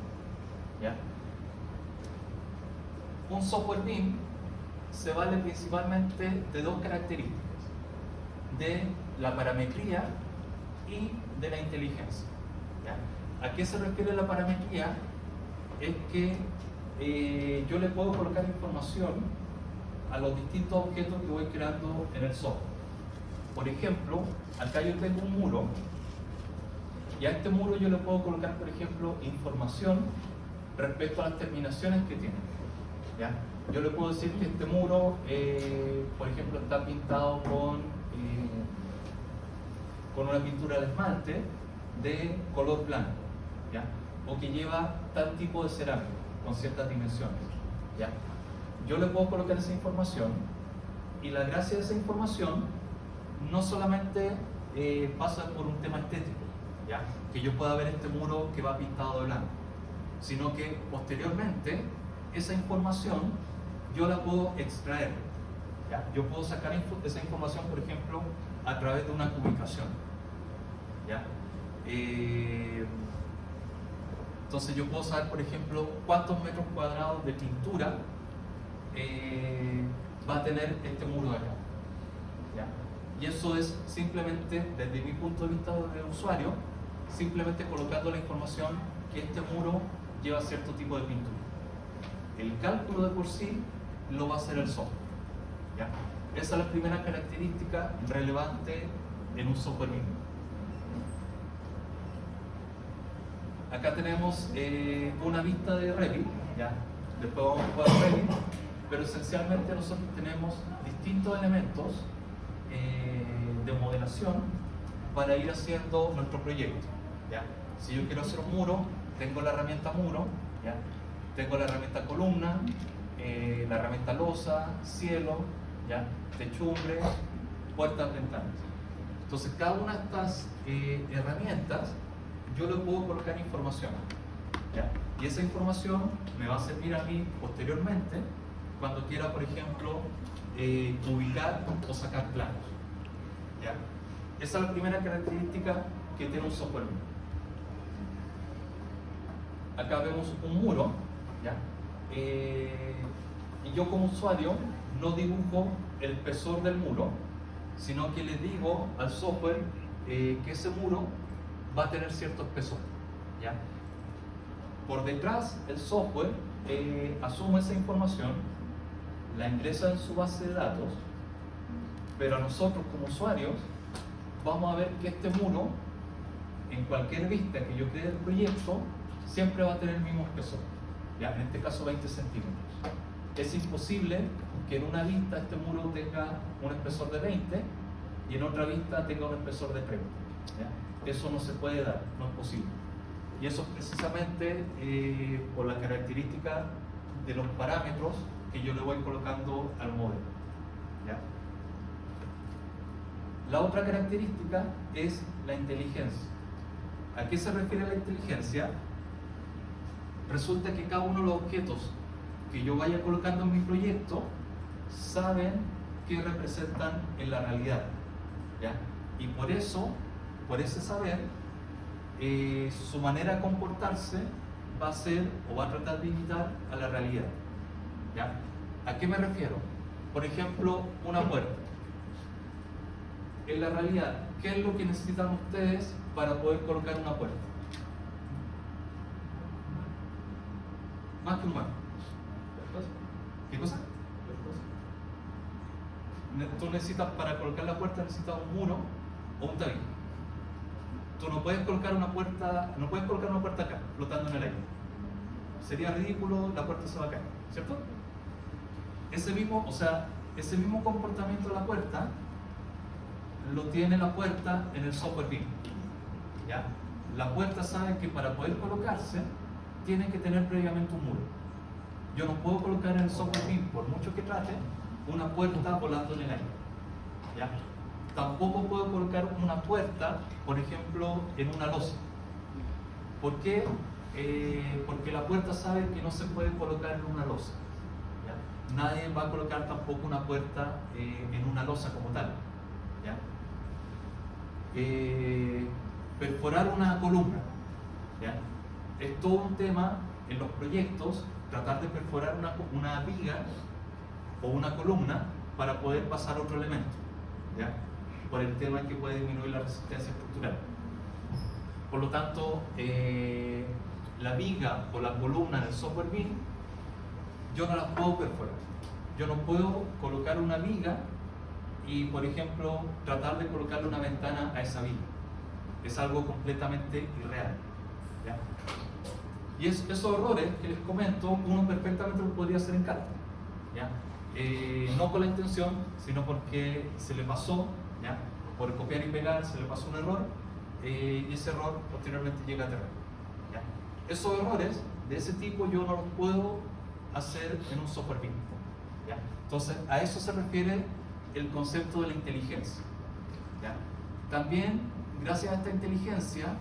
¿ya? Un software BIM se vale principalmente de dos características: de la parametría y de la inteligencia, ¿ya? ¿A qué se refiere la parametría? Es que yo le puedo colocar información a los distintos objetos que voy creando en el software. Por ejemplo, acá yo tengo un muro, y a este muro yo le puedo colocar, por ejemplo, información respecto a las terminaciones que tiene, ¿ya? Yo le puedo decir que este muro, por ejemplo, está pintado con una pintura de esmalte de color blanco, ¿ya? O que lleva tal tipo de cerámica con ciertas dimensiones, ¿ya? Yo le puedo colocar esa información, y la gracia de esa información no solamente pasa por un tema estético, ¿ya? Que yo pueda ver este muro que va pintado de blanco, sino que posteriormente esa información yo la puedo extraer, ¿ya? Yo puedo sacar esa información, por ejemplo, a través de una cubicación, ¿ya? Entonces yo puedo saber, por ejemplo, cuántos metros cuadrados de pintura va a tener este muro de acá, ¿ya? Y eso es simplemente, desde mi punto de vista de usuario, simplemente colocando la información que este muro lleva cierto tipo de pintura. El cálculo de por sí lo va a hacer el software, ¿ya? Esa es la primera característica relevante en un software BIM. Acá tenemos una vista de Revit, ¿ya? Después vamos a jugar Revit, pero esencialmente nosotros tenemos distintos elementos de modelación para ir haciendo nuestro proyecto, ¿ya? Si yo quiero hacer un muro, tengo la herramienta muro, ¿ya? Tengo la herramienta columna, la herramienta losa, cielo, ¿ya? Techumbre, puertas, ventanas. Entonces, cada una de estas herramientas yo le puedo colocar información, ¿ya? Y esa información me va a servir a mí posteriormente cuando quiera, por ejemplo, ubicar o sacar planos, ¿ya? Esa es la primera característica que tiene un software BIM. Acá vemos un muro, ¿ya? Y yo como usuario no dibujo el espesor del muro, sino que le digo al software que ese muro va a tener cierto espesor, ¿ya? Por detrás, el software asume esa información, la ingresa en su base de datos, pero nosotros como usuarios vamos a ver que este muro, en cualquier vista que yo cree del proyecto, siempre va a tener el mismo espesor, ¿ya? En este caso 20 centímetros. Es imposible que en una vista este muro tenga un espesor de 20 y en otra vista tenga un espesor de 30, ¿ya? Eso no se puede dar, no es posible. Y eso es precisamente por la característica de los parámetros que yo le voy colocando al modelo, ¿ya? La otra característica es la inteligencia. ¿A qué se refiere la inteligencia? Resulta que cada uno de los objetos que yo vaya colocando en mi proyecto saben qué representan en la realidad, ¿ya? Y por eso, por ese saber, su manera de comportarse va a ser o va a tratar de imitar a la realidad, ¿ya? ¿A qué me refiero? Por ejemplo, una puerta. En la realidad, ¿qué es lo que necesitan ustedes para poder colocar una puerta? Más que un marco. ¿Qué cosa? Tú necesitas, para colocar la puerta, necesitas un muro o un tabique. Tú no puedes colocar una puerta acá, flotando en el aire. Sería ridículo, la puerta se va a caer, ¿cierto? Ese mismo comportamiento de la puerta lo tiene la puerta en el software BIM. ¿Ya? La puerta sabe que para poder colocarse tiene que tener previamente un muro. Yo no puedo colocar en el software BIM, por mucho que trate, una puerta volando en el aire. ¿Ya? Tampoco puedo colocar una puerta, por ejemplo, en una losa. ¿Por qué? Porque la puerta sabe que no se puede colocar en una losa. ¿Ya? Nadie va a colocar tampoco una puerta en una losa como tal. ¿Ya? Perforar una columna. ¿Ya? Es todo un tema en los proyectos, tratar de perforar una viga o una columna para poder pasar otro elemento. ¿Ya? Por el tema que puede disminuir la resistencia estructural. Por lo tanto, la viga o la columna en el software BIM, yo no las puedo perforar. Yo no puedo colocar una viga y, por ejemplo, tratar de colocarle una ventana a esa viga. Es algo completamente irreal. ¿Ya? Y esos errores que les comento, uno perfectamente los podría hacer en CAD. ¿Ya? No con la intención, sino porque se le pasó, ¿ya? Por copiar y pegar, se le pasó un error y ese error posteriormente llega a terreno. ¿Ya? Esos errores de ese tipo yo no los puedo hacer en un software BIM. ¿Ya? Entonces, a eso se refiere el concepto de la inteligencia. ¿Ya? También, gracias a esta inteligencia,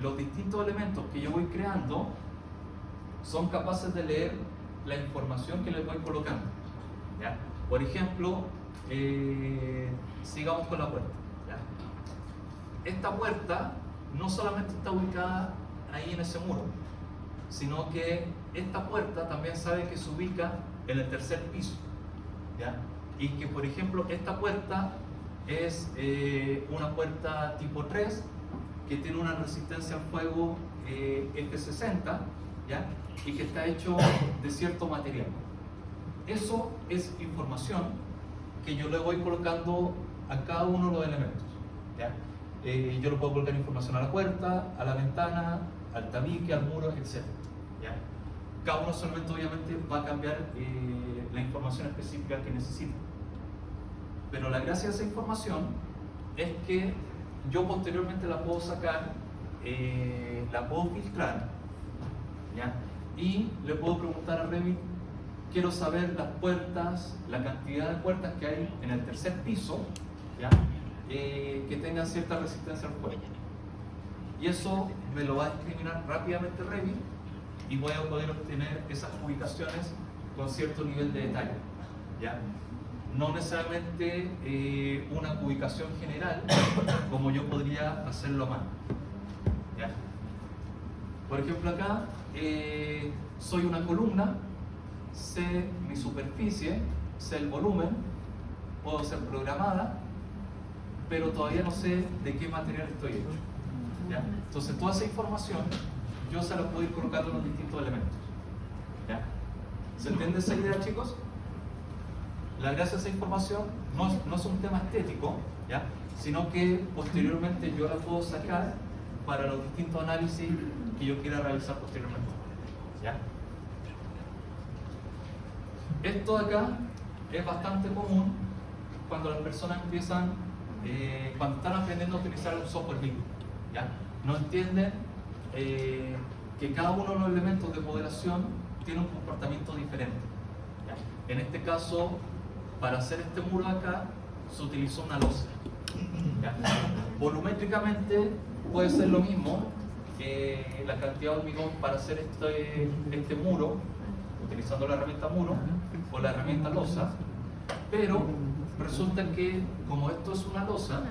los distintos elementos que yo voy creando son capaces de leer la información que les voy colocando. ¿Ya? Por ejemplo, sigamos con la puerta. ¿Ya? Esta puerta no solamente está ubicada ahí en ese muro, sino que esta puerta también sabe que se ubica en el tercer piso. ¿Ya? Y que, por ejemplo, esta puerta es una puerta tipo 3 que tiene una resistencia al fuego F60, ¿ya? Y que está hecho de cierto material. Eso es información que yo le voy colocando a cada uno de los elementos. ¿Ya? Yo le puedo colocar información a la puerta, a la ventana, al tabique, al muro, etc. ¿Ya? Cada uno de esos elementos obviamente va a cambiar la información específica que necesita. Pero la gracia de esa información es que yo posteriormente la puedo sacar, la puedo filtrar, ¿ya? Y le puedo preguntar a Revit, quiero saber las puertas, la cantidad de puertas que hay en el tercer piso, ¿ya? Que tengan cierta resistencia al fuego. Y eso me lo va a discriminar rápidamente Revit y voy a poder obtener esas ubicaciones con cierto nivel de detalle, ¿ya? No necesariamente una ubicación general como yo podría hacerlo a mano. ¿Ya? Por ejemplo, acá soy una columna, sé mi superficie, sé el volumen, puedo ser programada, pero todavía no sé de qué material estoy hecho. ¿Ya? Entonces, toda esa información yo se la puedo ir colocando en los distintos elementos. ¿Ya? ¿Se entiende esa idea, chicos? La gracia de esa información no es un tema estético, ¿ya? Sino que posteriormente yo la puedo sacar para los distintos análisis que yo quiera realizar posteriormente. ¿Ya? Esto de acá es bastante común cuando las personas empiezan, cuando están aprendiendo a utilizar un software BIM. ¿Ya? No entienden que cada uno de los elementos de modelación tiene un comportamiento diferente. ¿Ya? En este caso, para hacer este muro acá, se utilizó una losa. ¿Ya? Volumétricamente puede ser lo mismo que la cantidad de hormigón para hacer este muro, utilizando la herramienta muro o la herramienta losa, pero resulta que como esto es una losa,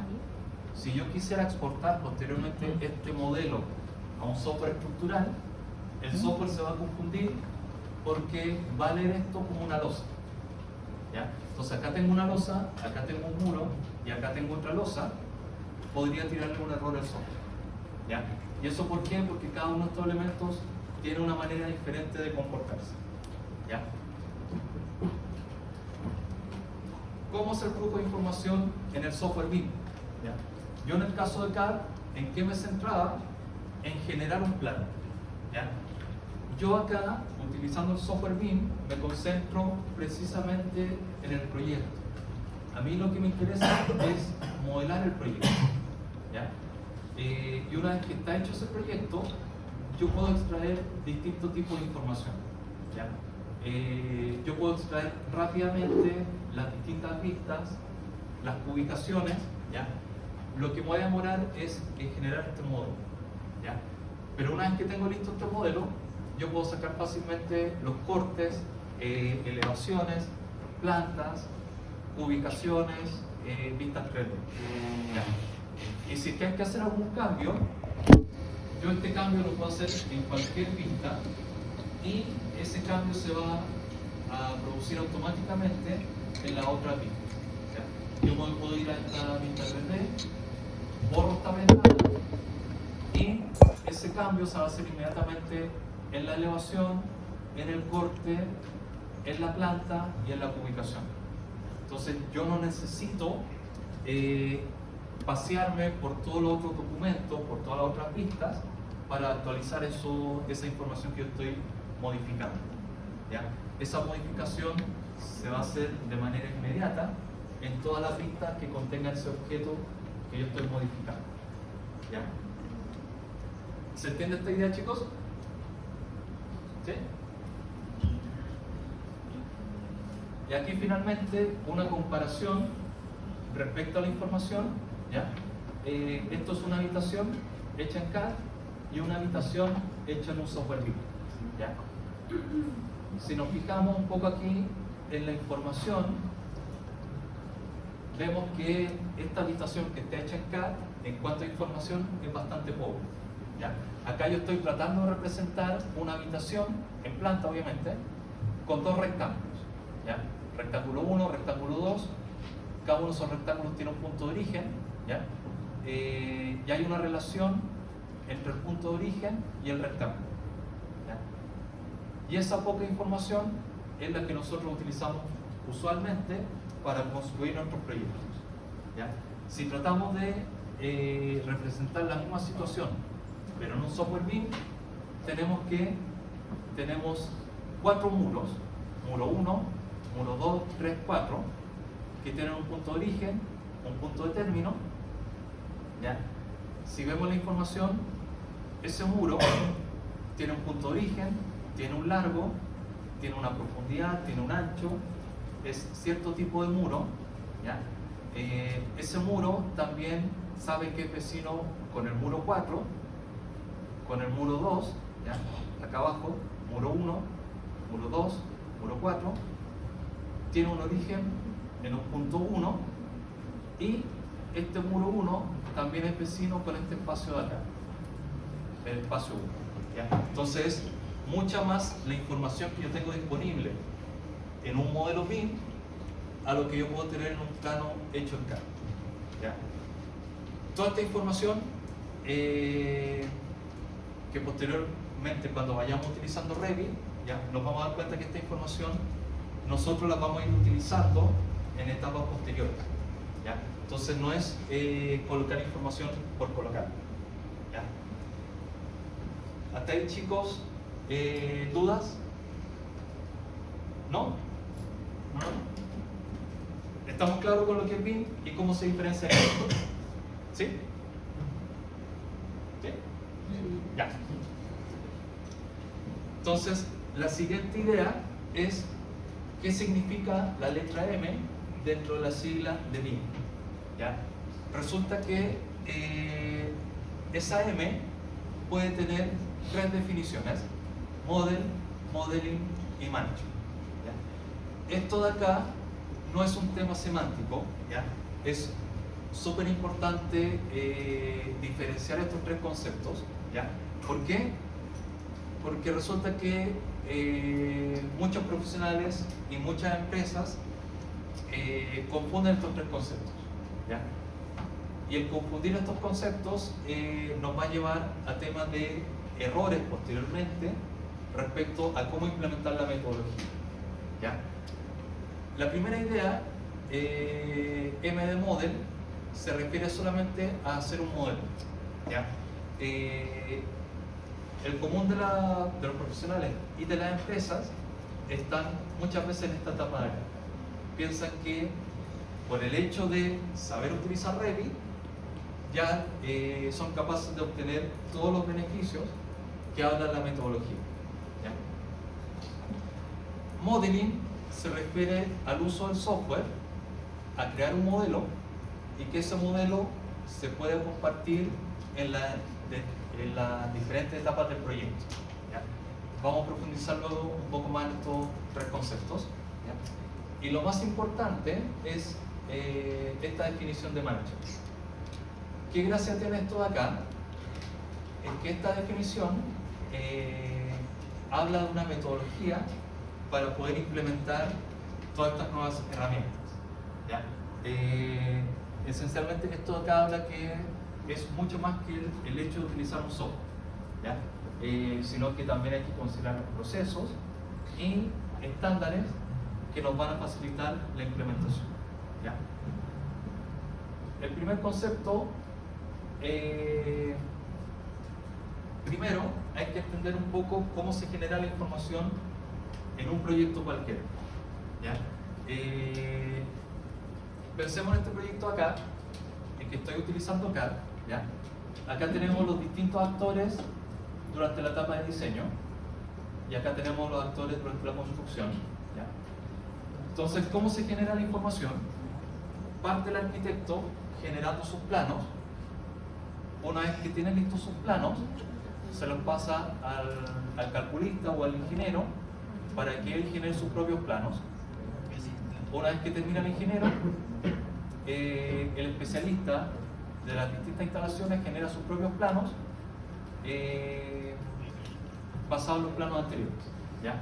si yo quisiera exportar posteriormente este modelo a un software estructural, el software se va a confundir porque va a leer esto como una losa. ¿Ya? Entonces acá tengo una losa, acá tengo un muro y acá tengo otra losa, podría tirarle un error al software. ¿Ya? ¿Y eso por qué? Porque cada uno de estos elementos tiene una manera diferente de comportarse. ¿Ya? ¿Cómo es el flujo de información en el software BIM? ¿Ya? Yo en el caso de CAD, ¿en qué me centraba? En generar un plano. ¿Ya? Yo acá, utilizando el software BIM, me concentro precisamente en el proyecto. A mí lo que me interesa es modelar el proyecto. ¿Ya? Y una vez que está hecho ese proyecto, yo puedo extraer distintos tipos de información. ¿Ya? Yo puedo extraer rápidamente las distintas vistas, las ubicaciones. ¿Ya? Lo que me voy a demorar es en generar este modelo. ¿Ya? Pero una vez que tengo listo este modelo, yo puedo sacar fácilmente los cortes, elevaciones, plantas, ubicaciones, vistas 3D. ¿Ya? Y si es que hay que hacer algún cambio, yo este cambio lo puedo hacer en cualquier vista y ese cambio se va a producir automáticamente en la otra vista. ¿Ya? Yo puedo ir a esta vista 3D, borro esta ventana y ese cambio se va a hacer inmediatamente en la elevación, en el corte, en la planta y en la ubicación. Entonces yo no necesito pasearme por todos los otros documentos, por todas las otras vistas, para actualizar esa información que yo estoy modificando. ¿Ya? Esa modificación se va a hacer de manera inmediata en todas las vistas que contengan ese objeto que yo estoy modificando. ¿Ya? ¿Se entiende esta idea, chicos? ¿Sí? Y aquí finalmente una comparación respecto a la información. ¿Ya? Esto es una habitación hecha en CAD y una habitación hecha en un software BIM. ¿Ya? Si nos fijamos un poco aquí en la información, vemos que esta habitación que está hecha en CAD, en cuanto a información, es bastante pobre. ¿Ya? Acá yo estoy tratando de representar una habitación, en planta obviamente, con dos rectángulos. ¿Ya? Rectángulo 1, rectángulo 2, cada uno de esos rectángulos tiene un punto de origen. ¿Ya? Y hay una relación entre el punto de origen y el rectángulo. ¿Ya? Y esa poca información es la que nosotros utilizamos usualmente para construir nuestros proyectos. ¿Ya? Si tratamos de representar la misma situación, pero en un software BIM, tenemos 4 muros, muro 1, muro 2, 3, 4, que tienen un punto de origen, un punto de término. ¿Ya? Si vemos la información, ese muro tiene un punto de origen, tiene un largo, tiene una profundidad, tiene un ancho, es cierto tipo de muro. ¿Ya? Ese muro también sabe que es vecino con el muro 4, con el muro 2, ¿ya? Acá abajo, muro 1, muro 2, muro 4, tiene un origen en un punto 1 y este muro 1 también es vecino con este espacio de acá, el espacio 1. ¿Ya? Entonces, mucha más la información que yo tengo disponible en un modelo BIM a lo que yo puedo tener en un plano hecho en CAD. ¿Ya? Toda esta información que posteriormente, cuando vayamos utilizando Revit, ¿ya? Nos vamos a dar cuenta que esta información nosotros la vamos a ir utilizando en etapas posteriores. ¿Ya? Entonces no es colocar información por colocar. ¿Ya? ¿Hasta ahí, chicos? ¿Dudas? ¿No? ¿No? ¿Estamos claros con lo que es BIM y cómo se diferencia de esto? ¿Sí? ¿Sí? Ya. Entonces, la siguiente idea es qué significa la letra M dentro de la sigla de BIM. ¿Ya? Resulta que esa M puede tener 3 definiciones: Model, Modeling y Management. ¿Ya? Esto de acá no es un tema semántico, ¿ya? Es súper importante diferenciar estos 3 conceptos. ¿Ya? ¿Por qué? Porque resulta que muchos profesionales y muchas empresas confunden estos 3 conceptos. ¿Ya? Y el confundir estos conceptos nos va a llevar a temas de errores posteriormente respecto a cómo implementar la metodología. ¿Ya? La primera idea, MD Model, se refiere solamente a hacer un modelo. ¿Ya? El común de los profesionales y de las empresas están muchas veces en esta etapa de acá. Piensan que por el hecho de saber utilizar Revit, ya son capaces de obtener todos los beneficios que habla la metodología. ¿Ya? Modeling se refiere al uso del software, a crear un modelo y que ese modelo se pueda compartir en las diferentes etapas del proyecto. ¿Ya? Vamos a profundizar luego un poco más en estos tres conceptos. ¿Ya? Y lo más importante es esta definición de manager. ¿Qué gracia tiene esto de acá? Es que esta definición habla de una metodología para poder implementar todas estas nuevas herramientas. ¿Ya? Esencialmente esto de acá habla que es mucho más que el hecho de utilizar un software, ¿ya? Sino que también hay que considerar los procesos y estándares que nos van a facilitar la implementación. ¿Ya? El primer concepto, primero hay que entender un poco cómo se genera la información en un proyecto cualquiera. ¿Ya? Pensemos en este proyecto acá, en que estoy utilizando CAD. ¿Ya? Acá tenemos los distintos actores durante la etapa de diseño y acá tenemos los actores durante la construcción. ¿Ya? Entonces, ¿cómo se genera la información? Parte el arquitecto generando sus planos. Una vez que tiene listos sus planos, se los pasa al calculista o al ingeniero para que él genere sus propios planos. Una vez que termina el ingeniero, el especialista de las distintas instalaciones genera sus propios planos basados en los planos anteriores. ¿Ya?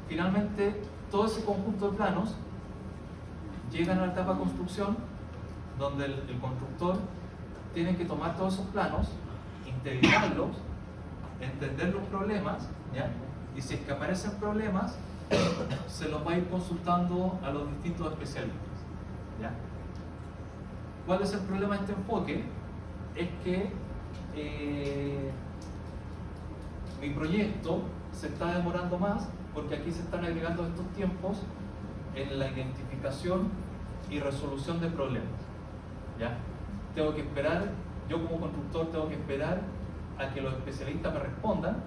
Finalmente, todo ese conjunto de planos llegan a la etapa de construcción, donde el constructor tiene que tomar todos esos planos, integrarlos, entender los problemas, ¿ya? Y si es que aparecen problemas, se los va a ir consultando a los distintos especialistas. ¿Ya? ¿Cuál es el problema de este enfoque? Es que mi proyecto se está demorando más porque aquí se están agregando estos tiempos en la identificación y resolución de problemas. ¿Ya? Tengo que esperar, yo como constructor tengo que esperar a que los especialistas me respondan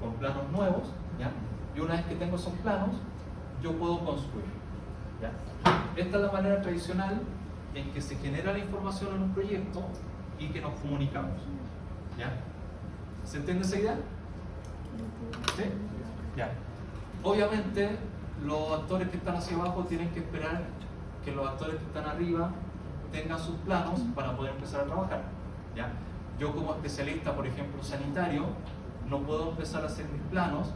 con planos nuevos, ¿ya? Y una vez que tengo esos planos, yo puedo construir. ¿Ya? Esta es la manera tradicional en que se genera la información en un proyecto y que nos comunicamos. ¿Ya? ¿Se entiende esa idea? ¿Sí? Ya. Obviamente, los actores que están hacia abajo tienen que esperar que los actores que están arriba tengan sus planos para poder empezar a trabajar. ¿Ya? Yo como especialista, por ejemplo, sanitario, no puedo empezar a hacer mis planos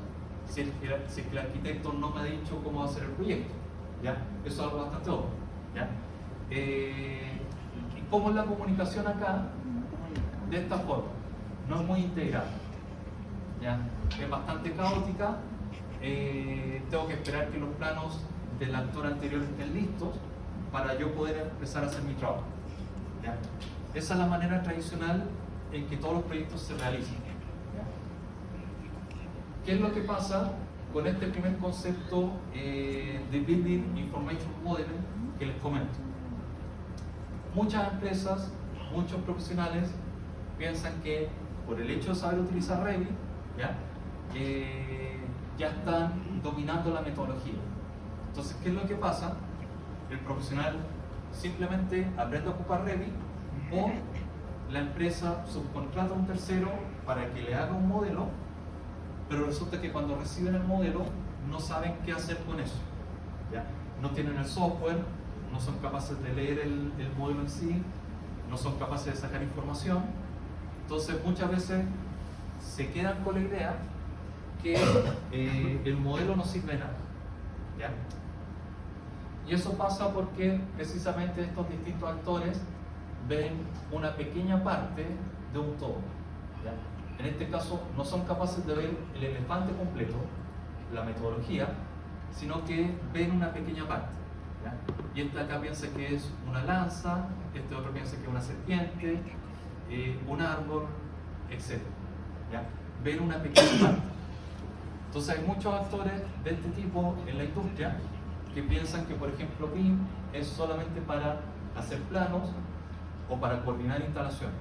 si el arquitecto no me ha dicho cómo va a ser el proyecto. ¿Ya? Eso es algo bastante obvio. ¿Ya? ¿Y cómo es la comunicación acá? De esta forma. No es muy integrada. ¿Ya? Es bastante caótica. Tengo que esperar que los planos del actor anterior estén listos para yo poder empezar a hacer mi trabajo. ¿Ya? Esa es la manera tradicional en que todos los proyectos se realizan. ¿Ya? ¿Qué es lo que pasa con este primer concepto de Building Information Modeling que les comento? Muchas empresas, muchos profesionales piensan que por el hecho de saber utilizar Revit, ¿ya? Ya están dominando la metodología. Entonces, ¿qué es lo que pasa? El profesional simplemente aprende a ocupar Revit o la empresa subcontrata a un tercero para que le haga un modelo, pero resulta que cuando reciben el modelo no saben qué hacer con eso. ¿Ya? No tienen el software, no son capaces de leer el modelo en sí, no son capaces de sacar información. Entonces muchas veces se quedan con la idea que el modelo no sirve de nada. ¿Ya? Y eso pasa porque precisamente estos distintos actores ven una pequeña parte de un todo. ¿Ya? En este caso no son capaces de ver el elefante completo, la metodología, sino que ven una pequeña parte. ¿Ya? Y este acá piensa que es una lanza, este otro piensa que es una serpiente, un árbol, etc. ¿Ya? Ven una pequeña parte. Entonces hay muchos actores de este tipo en la industria que piensan que, por ejemplo, BIM es solamente para hacer planos o para coordinar instalaciones.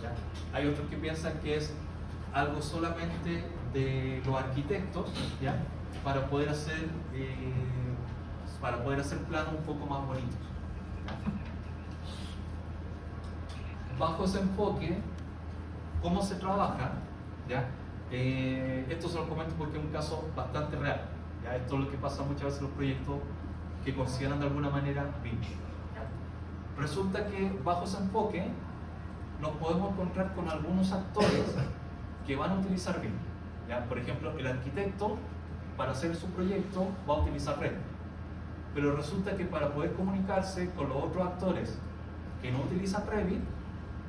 ¿Ya? Hay otros que piensan que es algo solamente de los arquitectos, ¿ya? Para poder hacer planos un poco más bonitos. ¿Ya? Bajo ese enfoque, ¿cómo se trabaja? ¿Ya? Esto se lo comento porque es un caso bastante real. ¿Ya? Esto es lo que pasa muchas veces en los proyectos que consideran de alguna manera BIM. Resulta que bajo ese enfoque nos podemos encontrar con algunos actores que van a utilizar BIM. ¿Ya? Por ejemplo, el arquitecto para hacer su proyecto va a utilizar Revit, pero resulta que para poder comunicarse con los otros actores que no utilizan Revit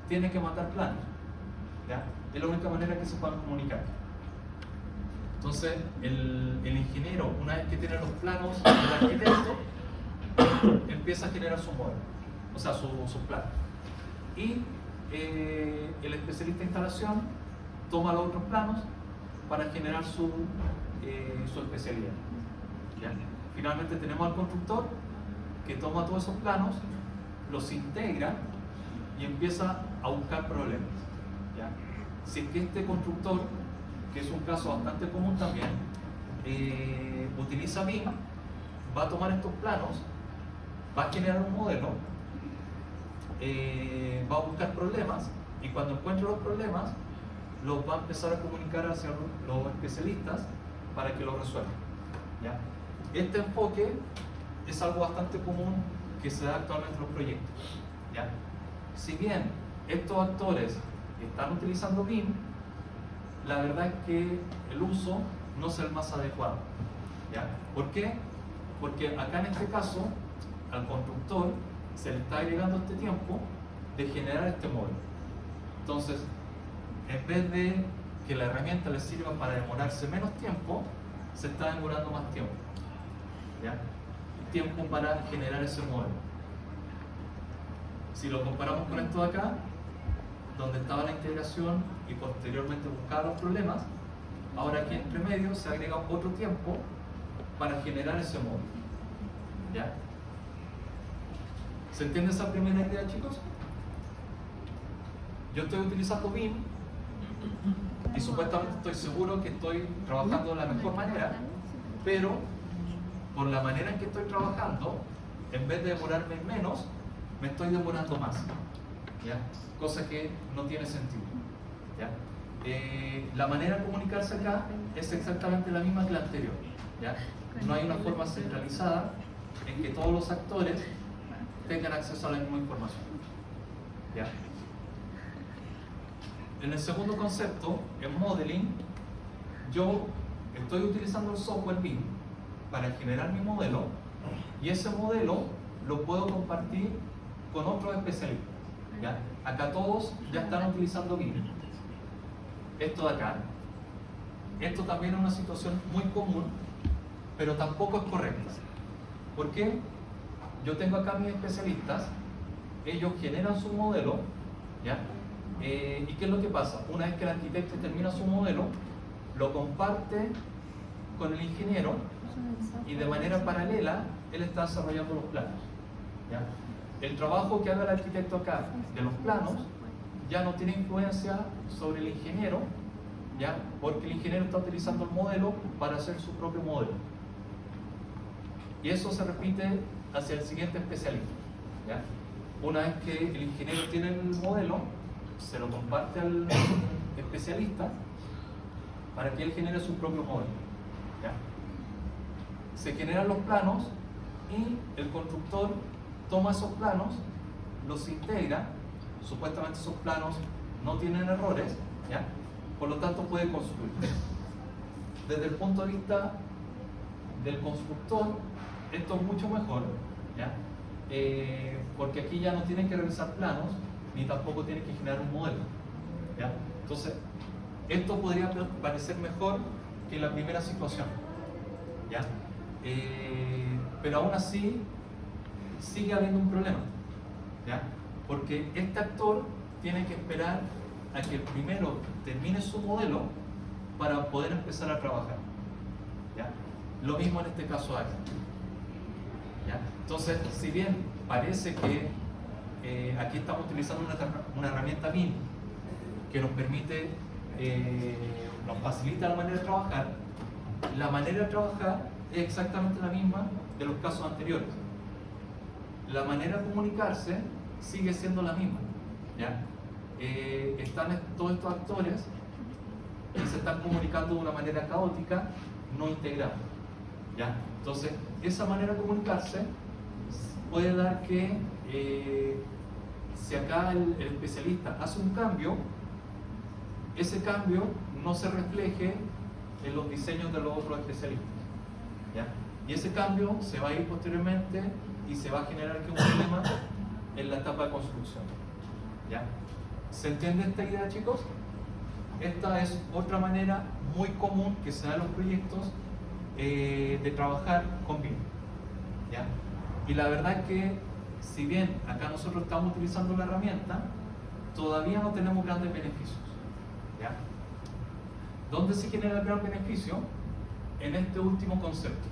tiene que mandar planos. ¿Ya? Es la única manera que se puedan comunicar. Entonces el ingeniero, una vez que tiene los planos del arquitecto, empieza a generar su modelo, o sea, su plan. Y el especialista de instalación toma los otros planos para generar su especialidad. ¿Ya? Finalmente tenemos al constructor que toma todos esos planos, los integra y empieza a buscar problemas. ¿Ya? Si es que este constructor, que es un caso bastante común también, utiliza BIM, va a tomar estos planos, va a generar un modelo, va a buscar problemas y cuando encuentre los problemas los va a empezar a comunicar hacia los especialistas para que los resuelvan. ¿Ya? Este enfoque es algo bastante común que se da actualmente en los proyectos. ¿Ya? Si bien estos actores están utilizando BIM, la verdad es que el uso no es el más adecuado. ¿Ya? ¿Por qué? Porque acá en este caso al constructor se le está agregando este tiempo de generar este modelo. Entonces, en vez de que la herramienta le sirva para demorarse menos tiempo, se está demorando más tiempo. ¿Ya? Tiempo para generar ese modelo. Si lo comparamos con esto de acá, donde estaba la integración y posteriormente buscaba los problemas, ahora aquí entre medio se agrega otro tiempo para generar ese modelo. ¿Ya? ¿Se entiende esa primera idea, chicos? Yo estoy utilizando BIM y supuestamente estoy seguro que estoy trabajando de la mejor manera, pero por la manera en que estoy trabajando, en vez de demorarme menos, me estoy demorando más. ¿Ya? Cosa que no tiene sentido. ¿Ya? La manera de comunicarse acá es exactamente la misma que la anterior. ¿Ya? No hay una forma centralizada en que todos los actores tengan acceso a la misma información. ¿Ya? En el segundo concepto, en modeling, yo estoy utilizando el software BIM para generar mi modelo y ese modelo lo puedo compartir con otros especialistas. ¿Ya? Acá todos ya están utilizando BIM. Esto de acá, esto también es una situación muy común, pero tampoco es correcta. ¿Por qué? Yo tengo acá mis especialistas, ellos generan su modelo, ¿ya? ¿Y qué es lo que pasa? Una vez que el arquitecto termina su modelo, lo comparte con el ingeniero y de manera paralela él está desarrollando los planos. ¿Ya? El trabajo que haga el arquitecto acá de los planos ya no tiene influencia sobre el ingeniero, ¿ya? Porque el ingeniero está utilizando el modelo para hacer su propio modelo. Y eso se repite hacia el siguiente especialista. ¿Ya? Una vez que el ingeniero tiene el modelo, se lo comparte al especialista para que él genere su propio modelo. ¿Ya? Se generan los planos y el constructor toma esos planos, los integra, supuestamente esos planos no tienen errores, ¿ya? Por lo tanto puede construir. Desde el punto de vista del constructor, esto es mucho mejor, ¿ya? Porque aquí ya no tienen que realizar planos, ni tampoco tienen que generar un modelo, ¿ya? Entonces, esto podría parecer mejor que la primera situación, ¿ya? pero aún así sigue habiendo un problema, ¿ya? Porque este actor tiene que esperar a que primero termine su modelo para poder empezar a trabajar, ¿ya? Lo mismo en este caso acá, ¿ya? Entonces, si bien parece que aquí estamos utilizando una herramienta BIM que nos permite, nos facilita la manera de trabajar, la manera de trabajar es exactamente la misma de los casos anteriores. La manera de comunicarse sigue siendo la misma, ¿ya? Están todos estos actores que se están comunicando de una manera caótica, no integrada, ¿ya? Entonces, esa manera de comunicarse puede dar que si acá el especialista hace un cambio, ese cambio no se refleje en los diseños de los otros especialistas, ¿ya? Y ese cambio se va a ir posteriormente y se va a generar aquí un problema en la etapa de construcción, ¿ya? ¿Se entiende esta idea, chicos? Esta es otra manera muy común que se da en los proyectos de trabajar con BIM, ¿ya? Y la verdad es que, si bien acá nosotros estamos utilizando la herramienta, todavía no tenemos grandes beneficios, ¿ya? ¿Dónde se genera el gran beneficio? En este último concepto,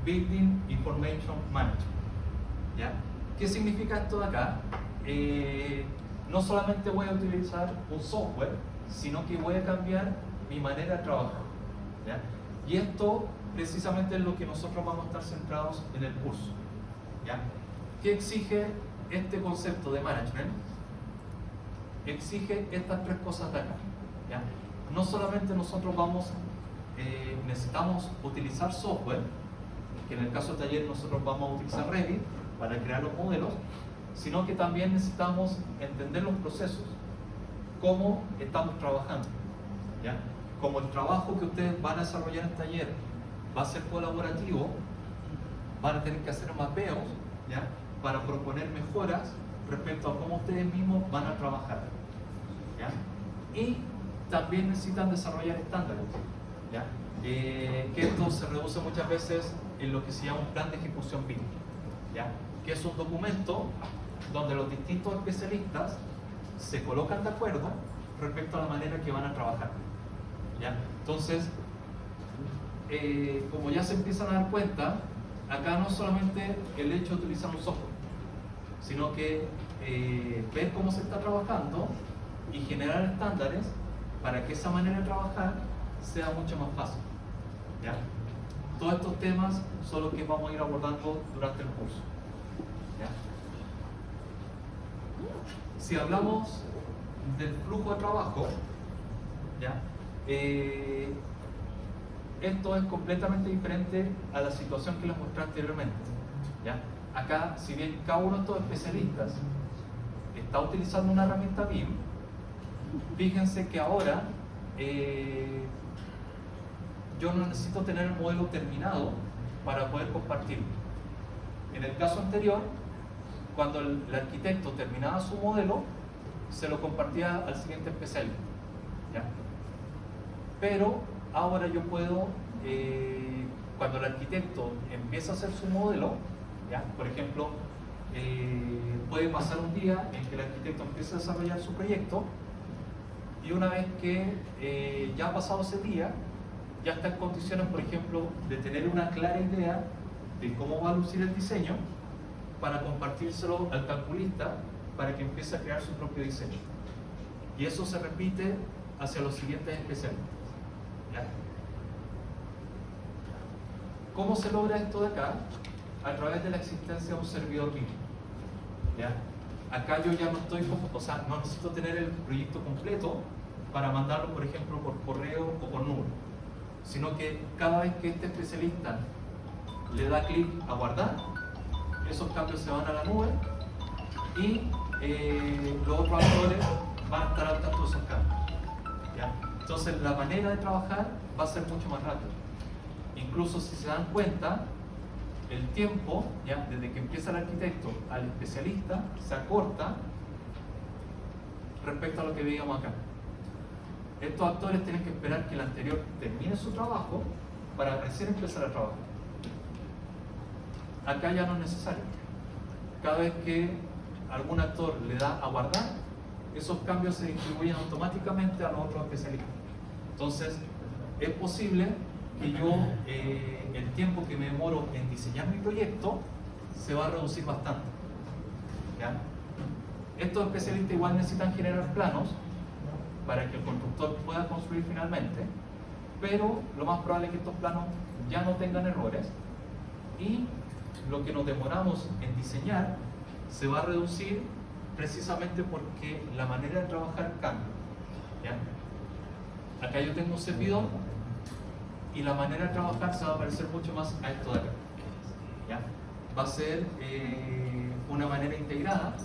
Building Information Management, ¿ya? ¿Qué significa esto de acá? No solamente voy a utilizar un software, sino que voy a cambiar mi manera de trabajar, ¿ya? Y esto precisamente es lo que nosotros vamos a estar centrados en el curso, ¿ya? ¿Qué exige este concepto de management? Exige estas tres cosas de acá, ¿ya? No solamente nosotros necesitamos utilizar software, que en el caso del taller nosotros vamos a utilizar Revit para crear los modelos, sino que también necesitamos entender los procesos, cómo estamos trabajando, ¿ya? Como el trabajo que ustedes van a desarrollar en el taller va a ser colaborativo, van a tener que hacer mapeos, ¿ya? Para proponer mejoras respecto a cómo ustedes mismos van a trabajar, ¿ya? Y también necesitan desarrollar estándares, ¿ya? Que esto se reduce muchas veces en lo que se llama un plan de ejecución BIM, ¿ya? Que es un documento donde los distintos especialistas se colocan de acuerdo respecto a la manera que van a trabajar, ¿ya? Entonces, como ya se empiezan a dar cuenta, acá no es solamente el hecho de utilizar un software, sino que ver cómo se está trabajando y generar estándares para que esa manera de trabajar sea mucho más fácil, ¿ya? Todos estos temas son los que vamos a ir abordando durante el curso, ¿ya? Si hablamos del flujo de trabajo, ¿ya? Esto es completamente diferente a la situación que les mostré anteriormente, ¿ya? Acá, si bien cada uno de estos especialistas está utilizando una herramienta BIM, fíjense que ahora yo no necesito tener el modelo terminado para poder compartirlo. En el caso anterior, cuando el arquitecto terminaba su modelo, se lo compartía al siguiente especialista, ¿ya? Pero ahora yo puedo, cuando el arquitecto empieza a hacer su modelo, ¿ya? Por ejemplo, puede pasar un día en que el arquitecto empiece a desarrollar su proyecto y una vez que ya ha pasado ese día, ya está en condiciones, por ejemplo, de tener una clara idea de cómo va a lucir el diseño para compartírselo al calculista para que empiece a crear su propio diseño. Y eso se repite hacia los siguientes especialistas, ¿ya? ¿Cómo se logra esto de acá? A través de la existencia de un servidor BIM, ¿ya? Acá yo ya no estoy, o sea, no necesito tener el proyecto completo para mandarlo, por ejemplo, por correo o por nube, sino que cada vez que este especialista le da clic a guardar, esos cambios se van a la nube y los otros actores van a estar al tanto de esos cambios, ¿ya? Entonces la manera de trabajar va a ser mucho más rápida. Incluso si se dan cuenta, el tiempo, ¿ya? Desde que empieza el arquitecto al especialista se acorta respecto a lo que veíamos acá. Estos actores tienen que esperar que el anterior termine su trabajo para recién empezar a trabajar, acá ya no es necesario. Cada vez que algún actor le da a guardar, esos cambios se distribuyen automáticamente a los otros especialistas. Entonces, es posible que yo, el tiempo que me demoro en diseñar mi proyecto, se va a reducir bastante. ¿Ya? Estos especialistas igual necesitan generar planos para que el constructor pueda construir finalmente, pero lo más probable es que estos planos ya no tengan errores y lo que nos demoramos en diseñar se va a reducir precisamente porque la manera de trabajar cambia. ¿Ya? Acá yo tengo un servidor y la manera de trabajar se va a parecer mucho más a esto de acá. ¿Ya? Va a ser una manera integrada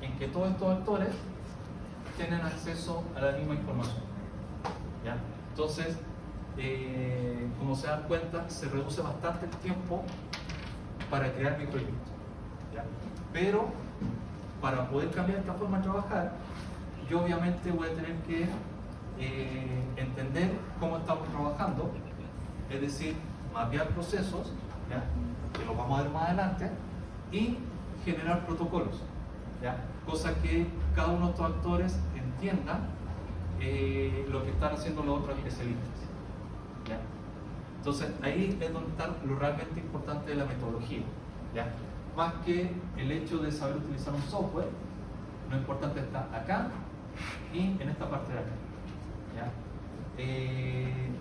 en que todos estos actores tienen acceso a la misma información. ¿Ya? Entonces, como se dan cuenta, se reduce bastante el tiempo para crear mi proyecto. ¿Ya? Pero, para poder cambiar esta forma de trabajar, yo obviamente voy a tener que entender cómo estamos trabajando, es decir, mapear procesos, ¿ya? Que lo vamos a ver más adelante, y generar protocolos, ¿ya? Cosa que cada uno de estos actores entienda lo que están haciendo los otros especialistas. ¿Ya? Entonces ahí es donde está lo realmente importante de la metodología. ¿Ya? Más que el hecho de saber utilizar un software, lo importante está acá y en esta parte de acá. ¿Ya?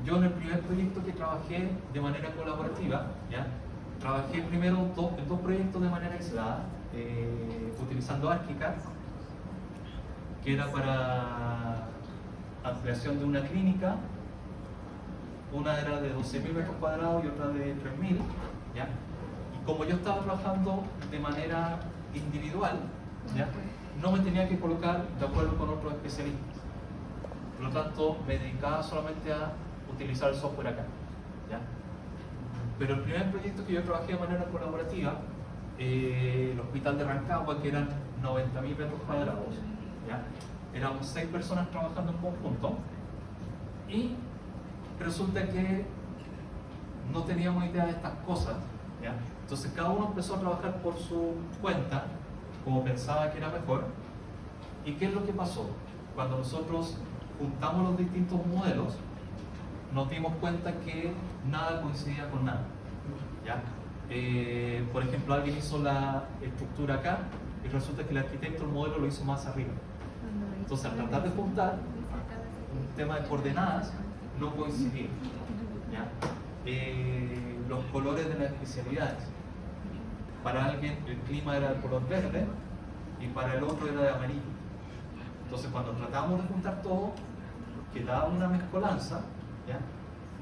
Yo en el primer proyecto que trabajé de manera colaborativa, ¿ya? Trabajé primero en dos proyectos de manera aislada, utilizando ArchiCAD, que era para ampliación de una clínica. Una era de 12.000 metros cuadrados y otra de 3.000. ¿Ya? Y como yo estaba trabajando de manera individual, ¿ya? No me tenía que colocar de acuerdo con otros especialistas. Por lo tanto, me dedicaba solamente a utilizar el software acá. ¿Ya? Pero el primer proyecto que yo trabajé de manera colaborativa, el hospital de Rancagua, que eran 90.000 metros cuadrados, ¿ya? Éramos 6 personas trabajando en conjunto y resulta que no teníamos idea de estas cosas, ¿ya? Entonces cada uno empezó a trabajar por su cuenta, como pensaba que era mejor. ¿Y qué es lo que pasó? Cuando nosotros juntamos los distintos modelos, nos dimos cuenta que nada coincidía con nada. ¿Ya? Por ejemplo, alguien hizo la estructura acá y resulta que el arquitecto el modelo lo hizo más arriba. Entonces, al tratar de juntar un tema de coordenadas, no coincidía. ¿Ya? Los colores de las especialidades. Para alguien el clima era de color verde y para el otro era de amarillo. Entonces, cuando tratamos de juntar todo, quedaba una mezcolanza, ¿ya?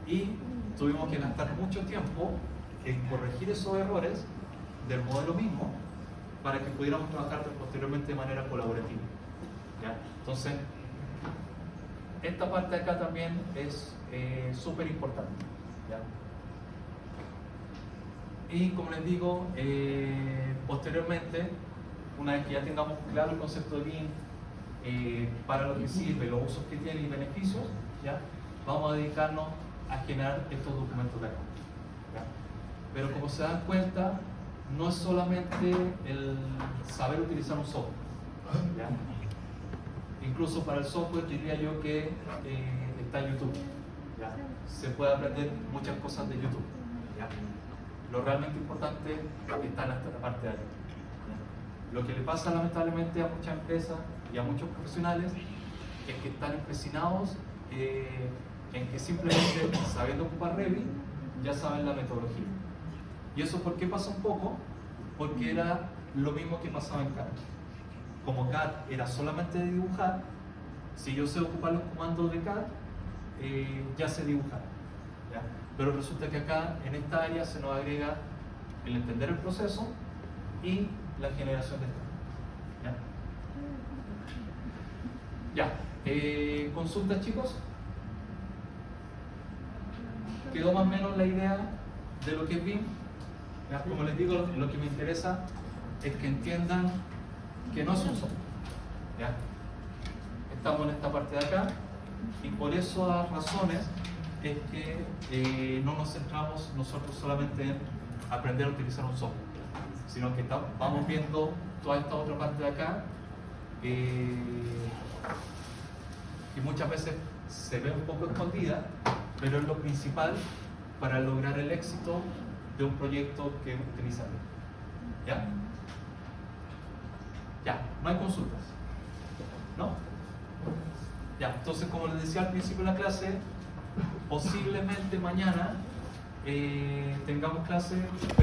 Y tuvimos que gastar mucho tiempo en corregir esos errores del modelo mismo para que pudiéramos trabajar posteriormente de manera colaborativa. ¿Ya? Entonces, esta parte de acá también es súper importante. ¿Ya? Y como les digo, posteriormente, una vez que ya tengamos claro el concepto de BIM, para lo que sirve, los usos que tiene y beneficios, ¿ya? Vamos a dedicarnos a generar estos documentos de acá. ¿Ya? Pero como se dan cuenta, no es solamente el saber utilizar un software. ¿Ya? Incluso para el software diría yo que está YouTube. ¿Ya? Se puede aprender muchas cosas de YouTube. ¿Ya? Lo realmente importante está en esta parte de acá. ¿Ya? Lo que le pasa lamentablemente a muchas empresas y a muchos profesionales es que están empecinados en que simplemente sabiendo ocupar Revit ya saben la metodología. ¿Y eso por qué pasa un poco? Porque era lo mismo que pasaba en CAD. Como CAD era solamente de dibujar, si yo sé ocupar los comandos de CAD, ya sé dibujar. ¿Ya? Pero resulta que acá, en esta área, se nos agrega el entender el proceso y la generación de esto. ¿Ya? ¿Consultas, chicos? ¿Quedó más o menos la idea de lo que es BIM? ¿Ya? Como les digo, lo que me interesa es que entiendan que no es un software. ¿Ya? Estamos en esta parte de acá y por esas razones es que no nos centramos nosotros solamente en aprender a utilizar un software. sino que vamos viendo toda esta otra parte de acá, que muchas veces se ve un poco escondida, pero es lo principal para lograr el éxito de un proyecto que utiliza Lean. ¿Ya? Ya, no hay consultas. ¿No? Ya, entonces como les decía al principio de la clase, posiblemente mañana tengamos clase